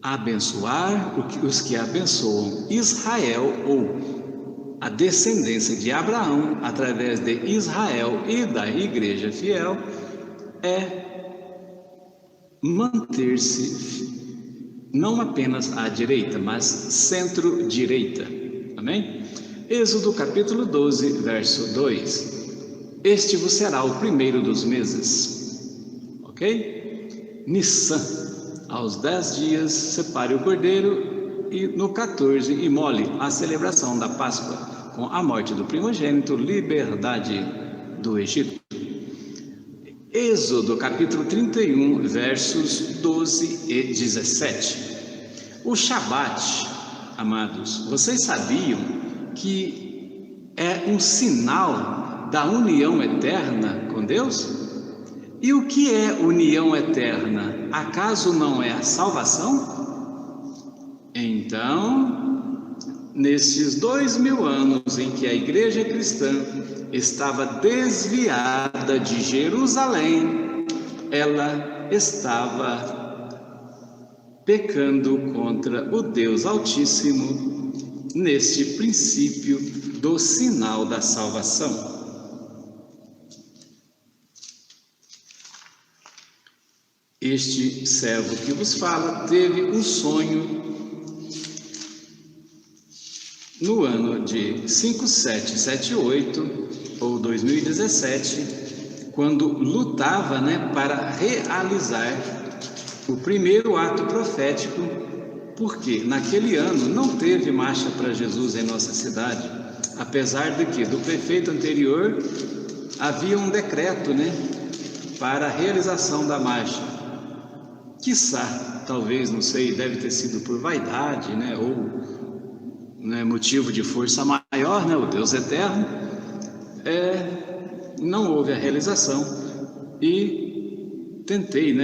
abençoar os que abençoam Israel ou a descendência de Abraão através de Israel e da igreja fiel é manter-se não apenas à direita, mas centro-direita. Amém? Êxodo capítulo 12, verso 2. Este vos será o primeiro dos meses. Ok? Nissan. Aos 10 dias, separe o cordeiro e no 14 imole a celebração da Páscoa, com a morte do primogênito, liberdade do Egito. Êxodo capítulo 31, versos 12 e 17. O Shabat, amados, vocês sabiam que é um sinal da união eterna com Deus? E o que é união eterna? Acaso não é a salvação? Então, nesses 2000 anos em que a igreja cristã estava desviada de Jerusalém, ela estava pecando contra o Deus Altíssimo neste princípio do sinal da salvação. Este servo que vos fala teve um sonho no ano de 5778 ou 2017, quando lutava, para realizar o primeiro ato profético, porque naquele ano não teve marcha para Jesus em nossa cidade, apesar de que do prefeito anterior havia um decreto, para a realização da marcha. Quiçá, talvez, não sei, deve ter sido por vaidade, ou motivo de força maior, o Deus eterno, não houve a realização. E tentei,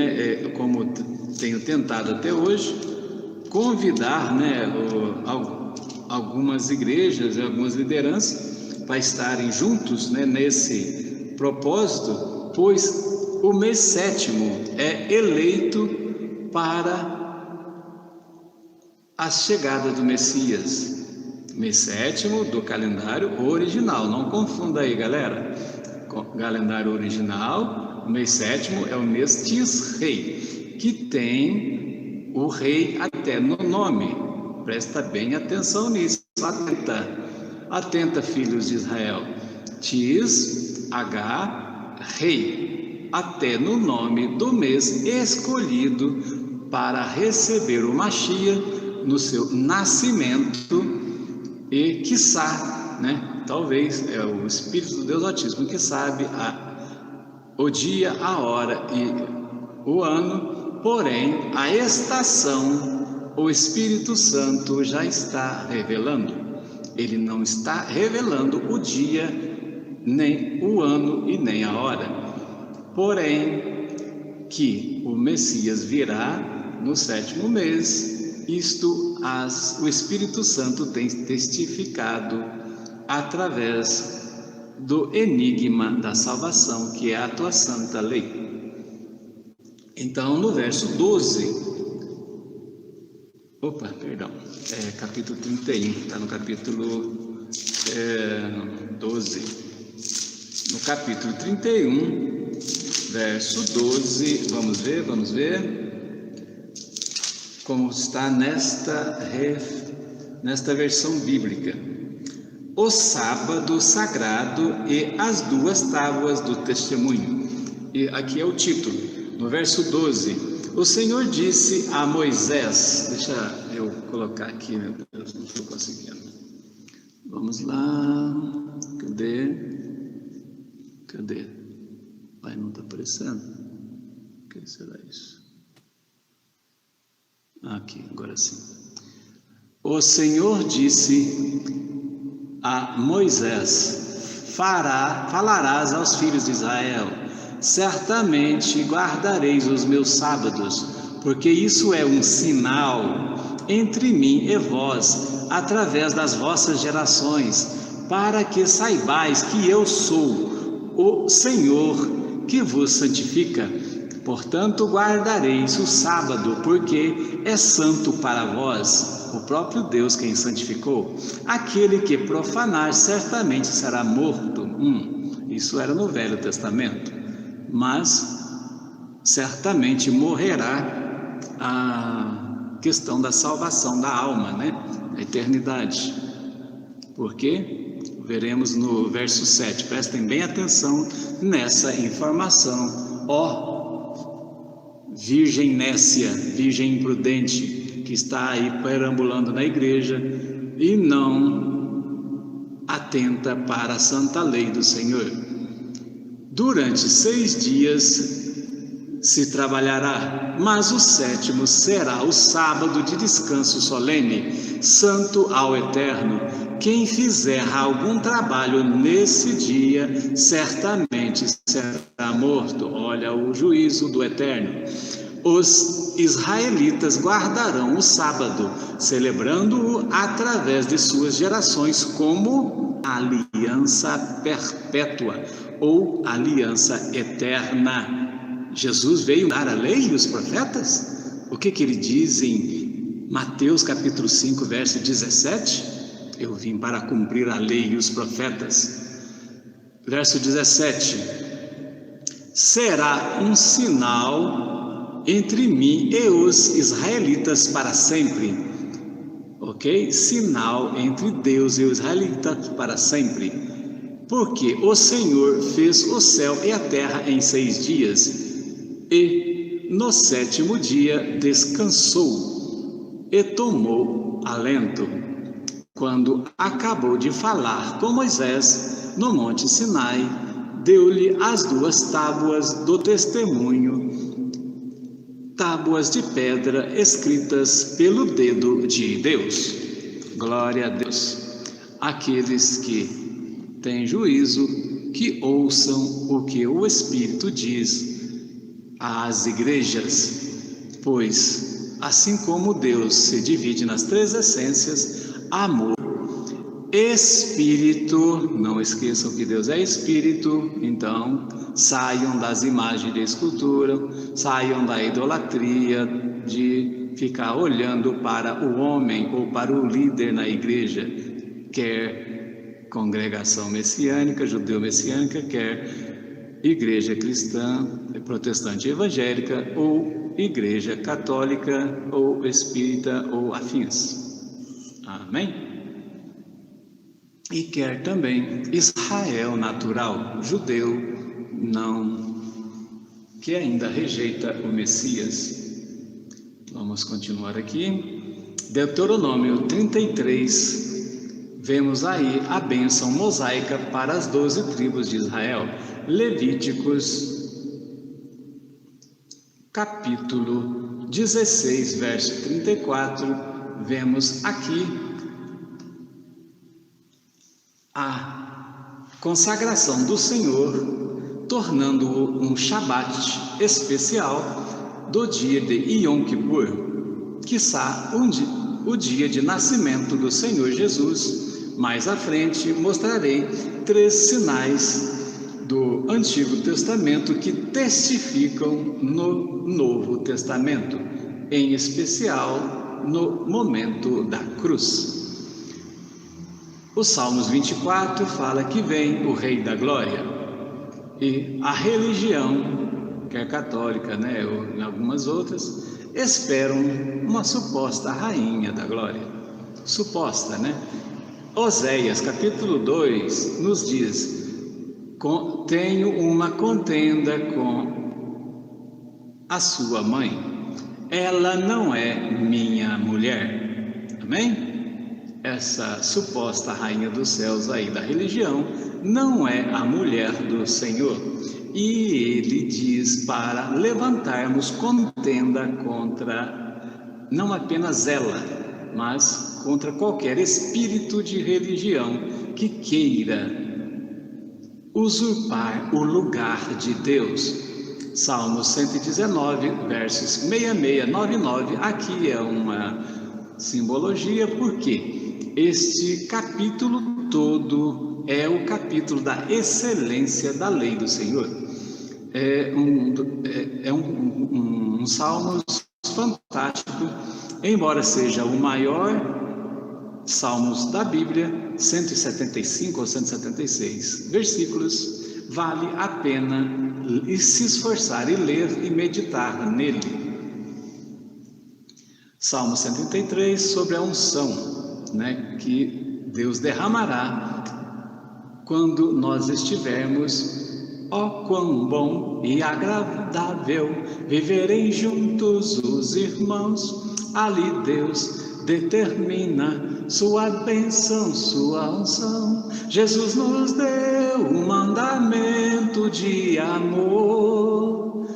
como tenho tentado até hoje, convidar, algumas igrejas e algumas lideranças para estarem juntos, nesse propósito, pois o mês sétimo é eleito para a chegada do Messias. Mês sétimo do calendário original, não confunda aí, galera. Calendário original, mês sétimo é o mês Tisrei, que tem o rei até no nome. Presta bem atenção nisso, atenta, filhos de Israel. Rei, até no nome do mês escolhido para receber o Mashiach no seu nascimento. E quiçá, talvez é o Espírito do Deus Altíssimo que sabe o dia, a hora e o ano, porém a estação o Espírito Santo já está revelando. Ele não está revelando o dia, nem o ano e nem a hora, porém que o Messias virá no sétimo mês. Isto o Espírito Santo tem testificado através do enigma da salvação, que é a tua santa lei. Então, no verso 12, capítulo 31, está no capítulo 12. No capítulo 31, verso 12, vamos ver. Como está nesta versão bíblica: o sábado sagrado e as 2 tábuas do testemunho. E aqui é o título, no verso 12: o Senhor disse a Moisés, deixa eu colocar aqui, meu Deus, não estou conseguindo, vamos lá, cadê? Vai, não está aparecendo, o que será isso? Aqui, agora sim. O Senhor disse a Moisés: falarás aos filhos de Israel: certamente guardareis os meus sábados, porque isso é um sinal entre mim e vós, através das vossas gerações, para que saibais que eu sou o Senhor que vos santifica. Portanto, guardareis o sábado, porque é santo para vós, o próprio Deus quem santificou. Aquele que profanar certamente será morto. Isso era no Velho Testamento. Mas certamente morrerá a questão da salvação da alma, a eternidade. Porque veremos no verso 7. Prestem bem atenção nessa informação. virgem nécia, virgem imprudente, que está aí perambulando na igreja e não atenta para a santa lei do Senhor. Durante 6 dias se trabalhará, mas o 7º será o sábado de descanso solene, santo ao Eterno. Quem fizer algum trabalho nesse dia, certamente será morto. Olha o juízo do Eterno. Os israelitas guardarão o sábado, celebrando-o através de suas gerações como aliança perpétua ou aliança eterna. Jesus veio dar a lei e os profetas? O que ele diz em Mateus capítulo 5, verso 17? Eu vim para cumprir a lei e os profetas. Verso 17. Será um sinal entre mim e os israelitas para sempre. Ok? Sinal entre Deus e os israelitas para sempre. Porque o Senhor fez o céu e a terra em 6 dias. E no 7º dia descansou e tomou alento. Quando acabou de falar com Moisés no monte Sinai, deu-lhe as 2 tábuas do testemunho, tábuas de pedra escritas pelo dedo de Deus. Glória a Deus. Aqueles que têm juízo, que ouçam o que o Espírito diz às igrejas, pois assim como Deus se divide nas 3 essências, amor, Espírito, não esqueçam que Deus é Espírito, então saiam das imagens de escultura, saiam da idolatria, de ficar olhando para o homem ou para o líder na igreja, quer congregação messiânica, judeu-messiânica, quer igreja cristã, protestante evangélica, ou igreja católica, ou espírita, ou afins. Amém? E quer também Israel natural, judeu, não, que ainda rejeita o Messias. Vamos continuar aqui. Deuteronômio 33, vemos aí a bênção mosaica para as 12 tribos de Israel. Levíticos capítulo 16, verso 34, vemos aqui a consagração do Senhor, tornando-o um Shabat especial do dia de Yom Kippur, quiçá o dia de nascimento do Senhor Jesus. Mais à frente mostrarei 3 sinais do Antigo Testamento que testificam no Novo Testamento, em especial no momento da cruz. O Salmos 24 fala que vem o Rei da Glória, e a religião, quer católica, ou em algumas outras, esperam uma suposta rainha da glória. Suposta, Oséias capítulo 2 nos diz: tenho uma contenda com a sua mãe, ela não é minha mulher. Amém? Essa suposta rainha dos céus aí da religião não é a mulher do Senhor. E ele diz para levantarmos contenda contra, não apenas ela, mas contra qualquer espírito de religião que queira usurpar o lugar de Deus. Salmos 119, versos 66, 99, aqui é uma simbologia, porque este capítulo todo é o capítulo da excelência da lei do Senhor. É um Salmos fantástico, embora seja o maior Salmos da Bíblia, 175 ou 176 versículos, vale a pena se esforçar e ler e meditar nele. Salmo 133, sobre a unção, que Deus derramará quando nós estivermos Ó quão bom e agradável viverem juntos os irmãos. Ali Deus determina sua bênção, sua unção. Jesus nos deu um mandamento de amor,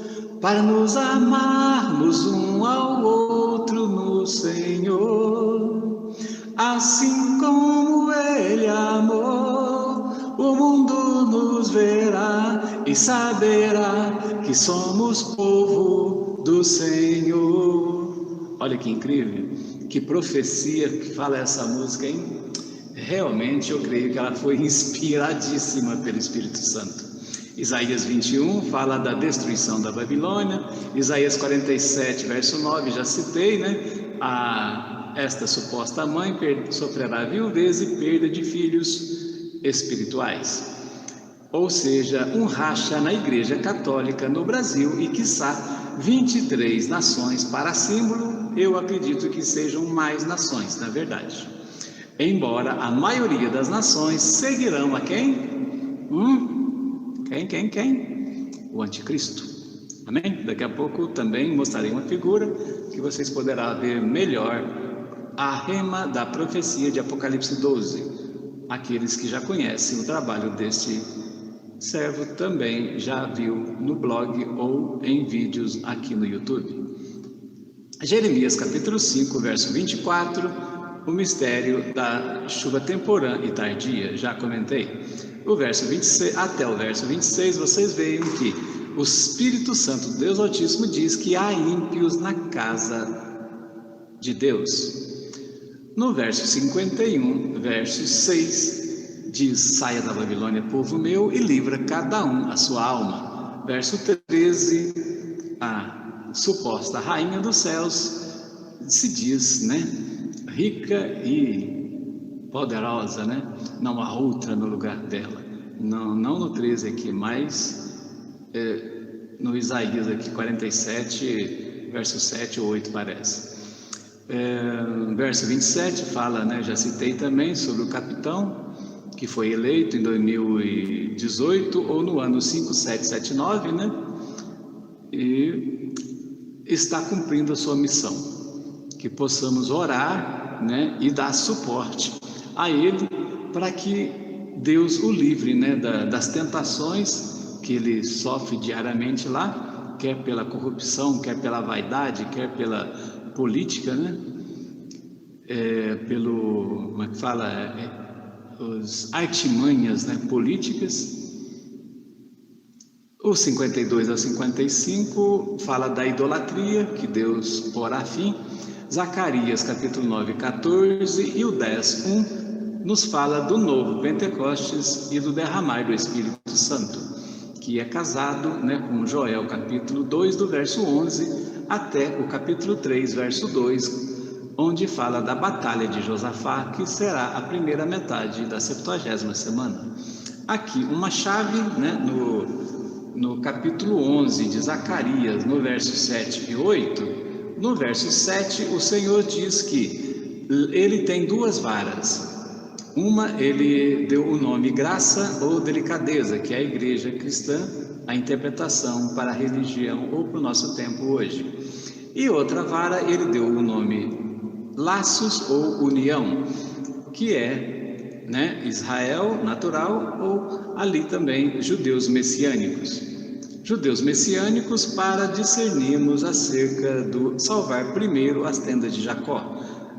para nos amarmos um ao outro no Senhor. Assim como Ele amou, o mundo nos verá e saberá que somos povo do Senhor. Olha que incrível, que profecia que fala essa música, hein? Realmente eu creio que ela foi inspiradíssima pelo Espírito Santo. Isaías 21 fala da destruição da Babilônia. Isaías 47, verso 9, já citei, né? Esta suposta mãe sofrerá viuvez e perda de filhos espirituais. Ou seja, um racha na Igreja Católica no Brasil e, quiçá, 23 nações para símbolo. Eu acredito que sejam mais nações, na verdade. Embora a maioria das nações seguirão a quem? Quem? O anticristo. Amém? Daqui a pouco também mostrarei uma figura que vocês poderão ver melhor a rema da profecia de Apocalipse 12. Aqueles que já conhecem o trabalho deste servo também já viu no blog ou em vídeos aqui no YouTube. Jeremias capítulo 5, verso 24, o mistério da chuva temporã e tardia, já comentei. O verso 26, até o verso 26, vocês veem que o Espírito Santo, Deus Altíssimo, diz que há ímpios na casa de Deus. No verso 51, verso 6, diz: saia da Babilônia, povo meu, e livra cada um a sua alma. Verso 13, a suposta rainha dos céus se diz, né, rica e poderosa, né? Não há outra no lugar dela. Não no 13 aqui, mas no Isaías aqui 47, verso 7 ou 8 parece. Verso 27 fala, né, já citei também, sobre o capitão que foi eleito em 2018 ou no ano 5779, né? E está cumprindo a sua missão. Que possamos orar, né, e dar suporte a ele para que Deus o livre, né, das tentações que ele sofre diariamente lá, quer pela corrupção, quer pela vaidade, quer pela política, né? Como é que fala? As artimanhas, né, políticas. O 52 a 55 fala da idolatria, que Deus porá fim. Zacarias capítulo 9, 14 e o 10, 1 nos fala do novo Pentecostes e do derramar do Espírito Santo, que é casado, né, com Joel capítulo 2, do verso 11 até o capítulo 3, verso 2, onde fala da batalha de Josafá, que será a primeira metade da 70ª semana. Aqui uma chave, né, no capítulo 11 de Zacarias, no verso 7 e 8, no verso 7 o Senhor diz que ele tem duas varas. Uma, ele deu o nome graça ou delicadeza, que é a igreja cristã, a interpretação para a religião ou para o nosso tempo hoje. E outra vara, ele deu o nome laços ou união, que é, né, Israel natural ou ali também judeus messiânicos. Judeus messiânicos para discernirmos acerca do salvar primeiro as tendas de Jacó.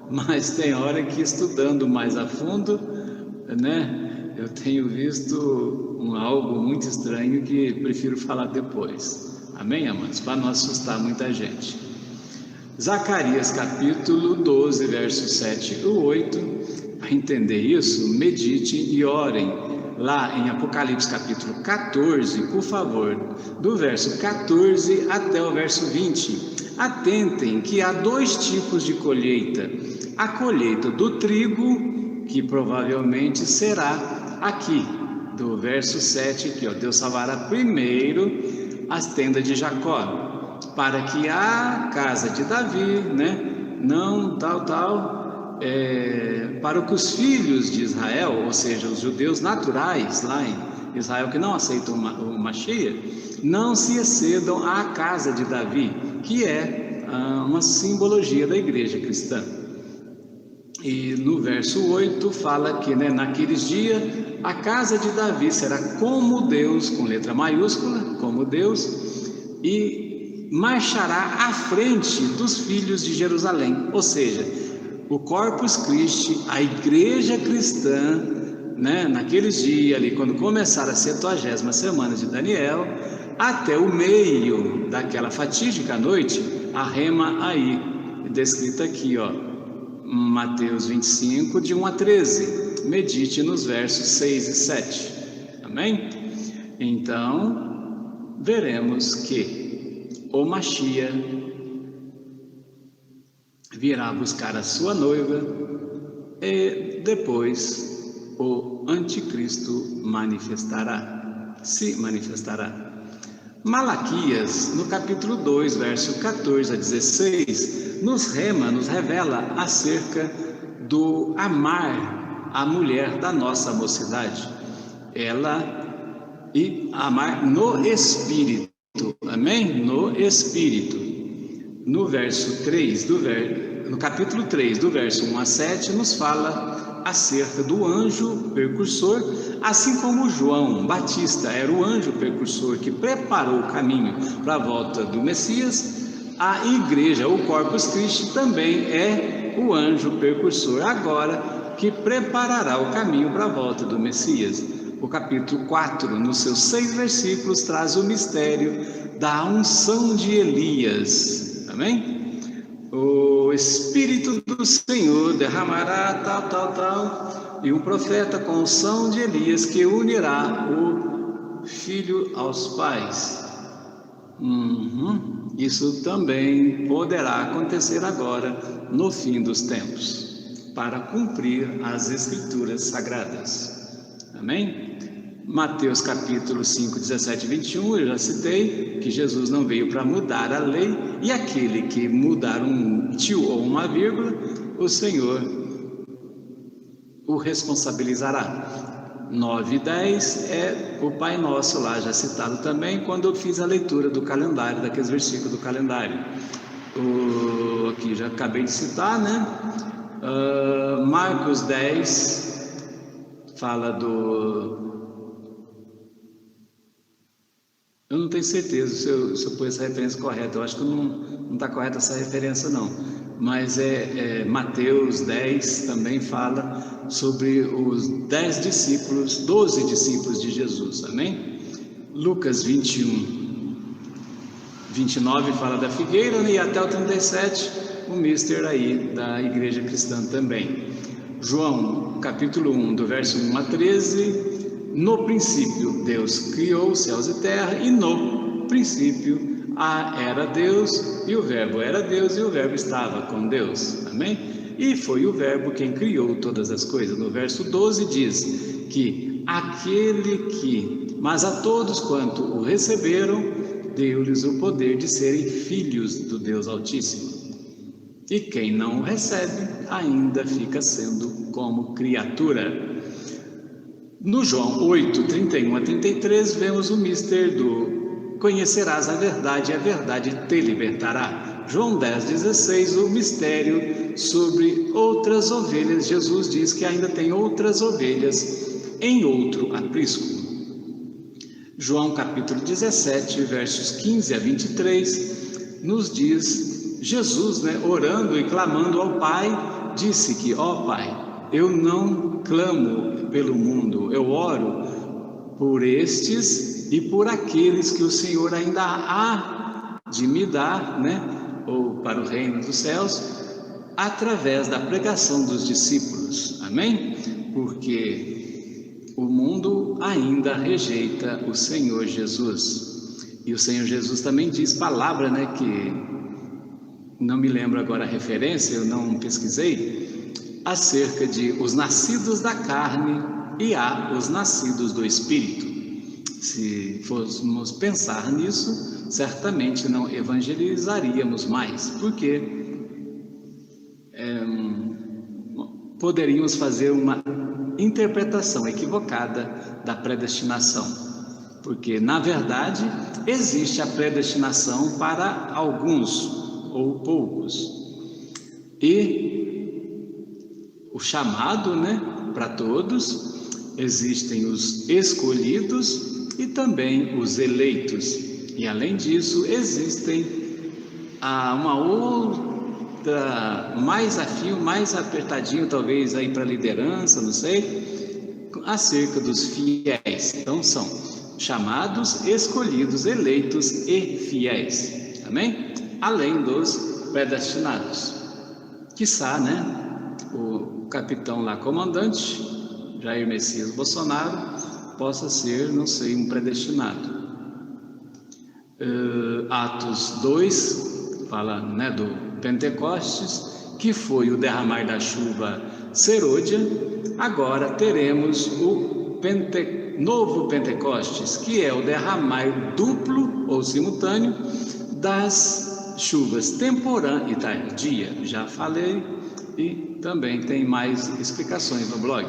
Mas tem hora que, estudando mais a fundo, né, eu tenho visto algo muito estranho que prefiro falar depois. Amém, amados? Para não assustar muita gente. Zacarias capítulo 12, versos 7 e 8. Para entender isso, medite e orem lá em Apocalipse capítulo 14, por favor, do verso 14 até o verso 20. Atentem que há dois tipos de colheita: a colheita do trigo, que provavelmente será aqui, do verso 7, que Deus salvará primeiro as tendas de Jacó, para que a casa de Davi, né, não para que os filhos de Israel, ou seja, os judeus naturais, lá Israel que não aceita o Mashiach, não se excedam à casa de Davi, que é uma simbologia da igreja cristã. E no verso 8 fala que, né, naqueles dias a casa de Davi será como Deus, com letra maiúscula, como Deus, e marchará à frente dos filhos de Jerusalém. Ou seja, o Corpus Christi, a igreja cristã, né, naqueles dias ali, quando começar a 70ª semana de Daniel, até o meio daquela fatídica noite, a rema aí, descrita aqui, ó, Mateus 25, de 1 a 13. Medite nos versos 6 e 7. Amém? Então, veremos que o Mashiach virá buscar a sua noiva e depois o anticristo se manifestará. Malaquias, no capítulo 2, verso 14 a 16, nos revela acerca do amar a mulher da nossa mocidade, e amar no Espírito, amém? No Espírito. No verso 3, no capítulo 3, do verso 1 a 7, nos fala acerca do anjo precursor, assim como João Batista era o anjo precursor que preparou o caminho para a volta do Messias. A igreja, o Corpus Christi, também é o anjo precursor, agora que preparará o caminho para a volta do Messias. O capítulo 4, nos seus 6 versículos, traz o mistério da unção de Elias. Amém? O Espírito do Senhor derramará tal, e um profeta com unção de Elias que unirá o filho aos pais. Isso também poderá acontecer agora no fim dos tempos, para cumprir as Escrituras Sagradas. Amém? Mateus capítulo 5, 17 e 21, eu já citei que Jesus não veio para mudar a lei, e aquele que mudar um tio ou uma vírgula, o Senhor o responsabilizará. 9 e 10 é o Pai Nosso, lá já citado também, quando eu fiz a leitura do calendário, daqueles versículos do calendário. Aqui já acabei de citar, né? Marcos 10 fala do... Eu não tenho certeza se eu pus essa referência correta, eu acho que não está correta essa referência não, mas Mateus 10 também fala sobre os 12 discípulos de Jesus, amém? Lucas 21, 29 fala da figueira, né? E até o 37 o mister aí da igreja cristã também. João capítulo 1, do verso 1 a 13, no princípio Deus criou os céus e terra, e no princípio era Deus, e o verbo era Deus, e o verbo estava com Deus, amém? E foi o verbo quem criou todas as coisas. No verso 12 diz que mas a todos quanto o receberam, deu-lhes o poder de serem filhos do Deus Altíssimo. E quem não o recebe, ainda fica sendo como criatura. No João 8, 31 a 33, vemos o mister do conhecerás a verdade, e a verdade te libertará. João 10, 16, o mistério sobre outras ovelhas. Jesus diz que ainda tem outras ovelhas em outro aprisco. João capítulo 17, versos 15 a 23, nos diz Jesus, né, orando e clamando ao Pai, disse que, ó Pai, eu não clamo pelo mundo, eu oro por estes e por aqueles que o Senhor ainda há de me dar, né, ou para o reino dos céus, através da pregação dos discípulos, amém? Porque o mundo ainda rejeita o Senhor Jesus, e o Senhor Jesus também diz palavra, né, que não me lembro agora a referência, eu não pesquisei, acerca de os nascidos da carne e há os nascidos do Espírito. Se fôssemos pensar nisso, certamente não evangelizaríamos mais, porque poderíamos fazer uma interpretação equivocada da predestinação. Porque, na verdade, existe a predestinação para alguns ou poucos. E o chamado, para todos, existem os escolhidos e também os eleitos. E, além disso, existem uma outra, mais afio, mais apertadinho, talvez, aí para a liderança, não sei, acerca dos fiéis. Então, são chamados, escolhidos, eleitos e fiéis. Amém? Além dos predestinados. Quiçá, o capitão lá, comandante, Jair Messias Bolsonaro, possa ser, não sei, um predestinado. Atos 2 fala, do Pentecostes, que foi o derramar da chuva serôdia. Agora teremos o novo Pentecostes, que é o derramar duplo ou simultâneo das chuvas temporã e tardia. Já falei e também tem mais explicações no blog.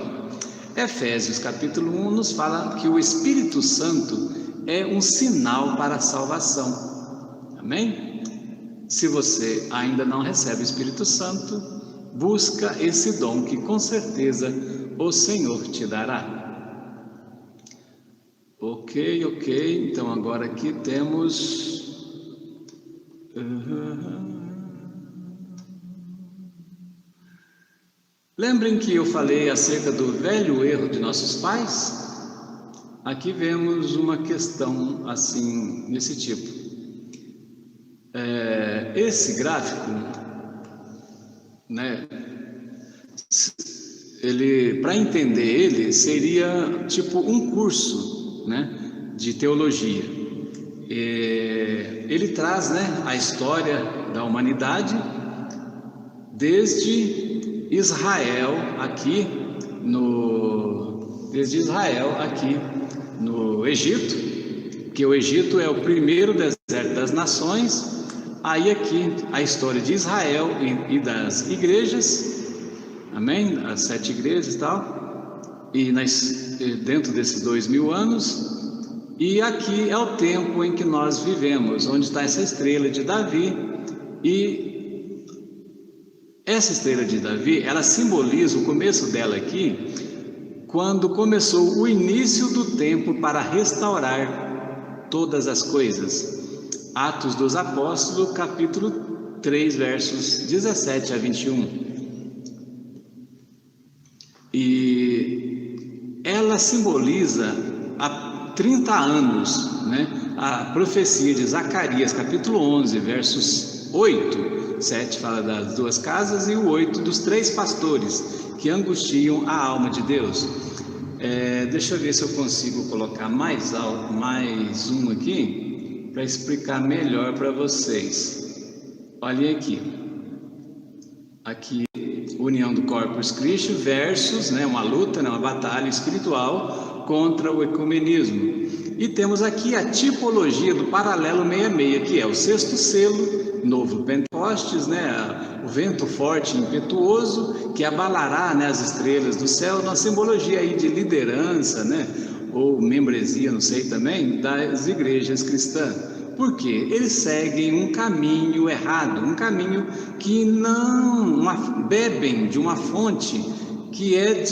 Efésios capítulo 1 nos fala que o Espírito Santo é um sinal para a salvação. Amém? Se você ainda não recebe o Espírito Santo, busca esse dom que com certeza o Senhor te dará. Ok. Então agora aqui temos... Lembrem que eu falei acerca do velho erro de nossos pais? Aqui vemos uma questão assim, desse tipo. Esse gráfico, para entender ele, seria tipo um curso, de teologia. Ele traz, a história da humanidade desde Israel aqui no Egito, que o Egito é o primeiro deserto das nações. Aí aqui a história de Israel e das igrejas, amém? As 7 igrejas e tal, e dentro desses 2000 anos. E aqui é o tempo em que nós vivemos, onde está essa estrela de Davi. E essa estrela de Davi, ela simboliza o começo dela aqui, quando começou o início do tempo para restaurar todas as coisas. Atos dos Apóstolos, capítulo 3, versos 17 a 21. E ela simboliza há 30 anos, a profecia de Zacarias, capítulo 11, versos 8, 7 fala das 2 casas e o 8 dos 3 pastores que angustiam a alma de Deus. Deixa eu ver se eu consigo colocar mais um aqui, para explicar melhor para vocês. Olhem aqui, união do Corpus Christi versus, uma luta, uma batalha espiritual contra o ecumenismo. E temos aqui a tipologia do paralelo 66, que é o 6º selo, novo Pentecostes, o vento forte e impetuoso, que abalará, as estrelas do céu, uma simbologia aí de liderança, ou membresia, não sei também, das igrejas cristãs. Por quê? Eles seguem um caminho errado, um caminho que não bebem de uma fonte que é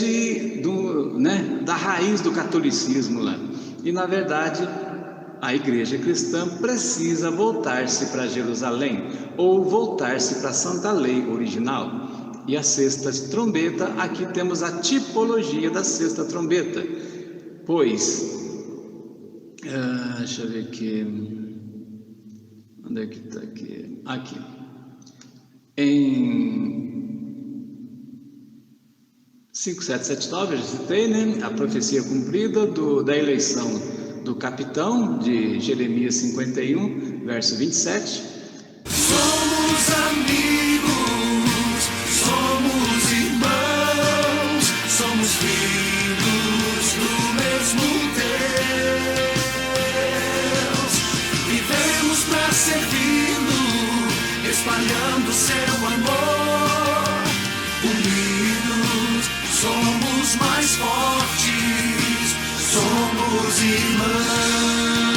da raiz do catolicismo lá. E, na verdade, a igreja cristã precisa voltar-se para Jerusalém, ou voltar-se para a Santa Lei original. E a 6ª trombeta, aqui temos a tipologia da 6ª trombeta. Pois, deixa eu ver aqui, onde é que está aqui? Aqui, em 5779, eu já citei, a profecia cumprida da eleição do capitão, de Jeremias 51, verso 27. Somos amigos, somos irmãos, somos filhos do mesmo Deus. Vivemos para servi-lo, espalhando seu amor. Unidos somos juntos mais fortes, somos irmãos.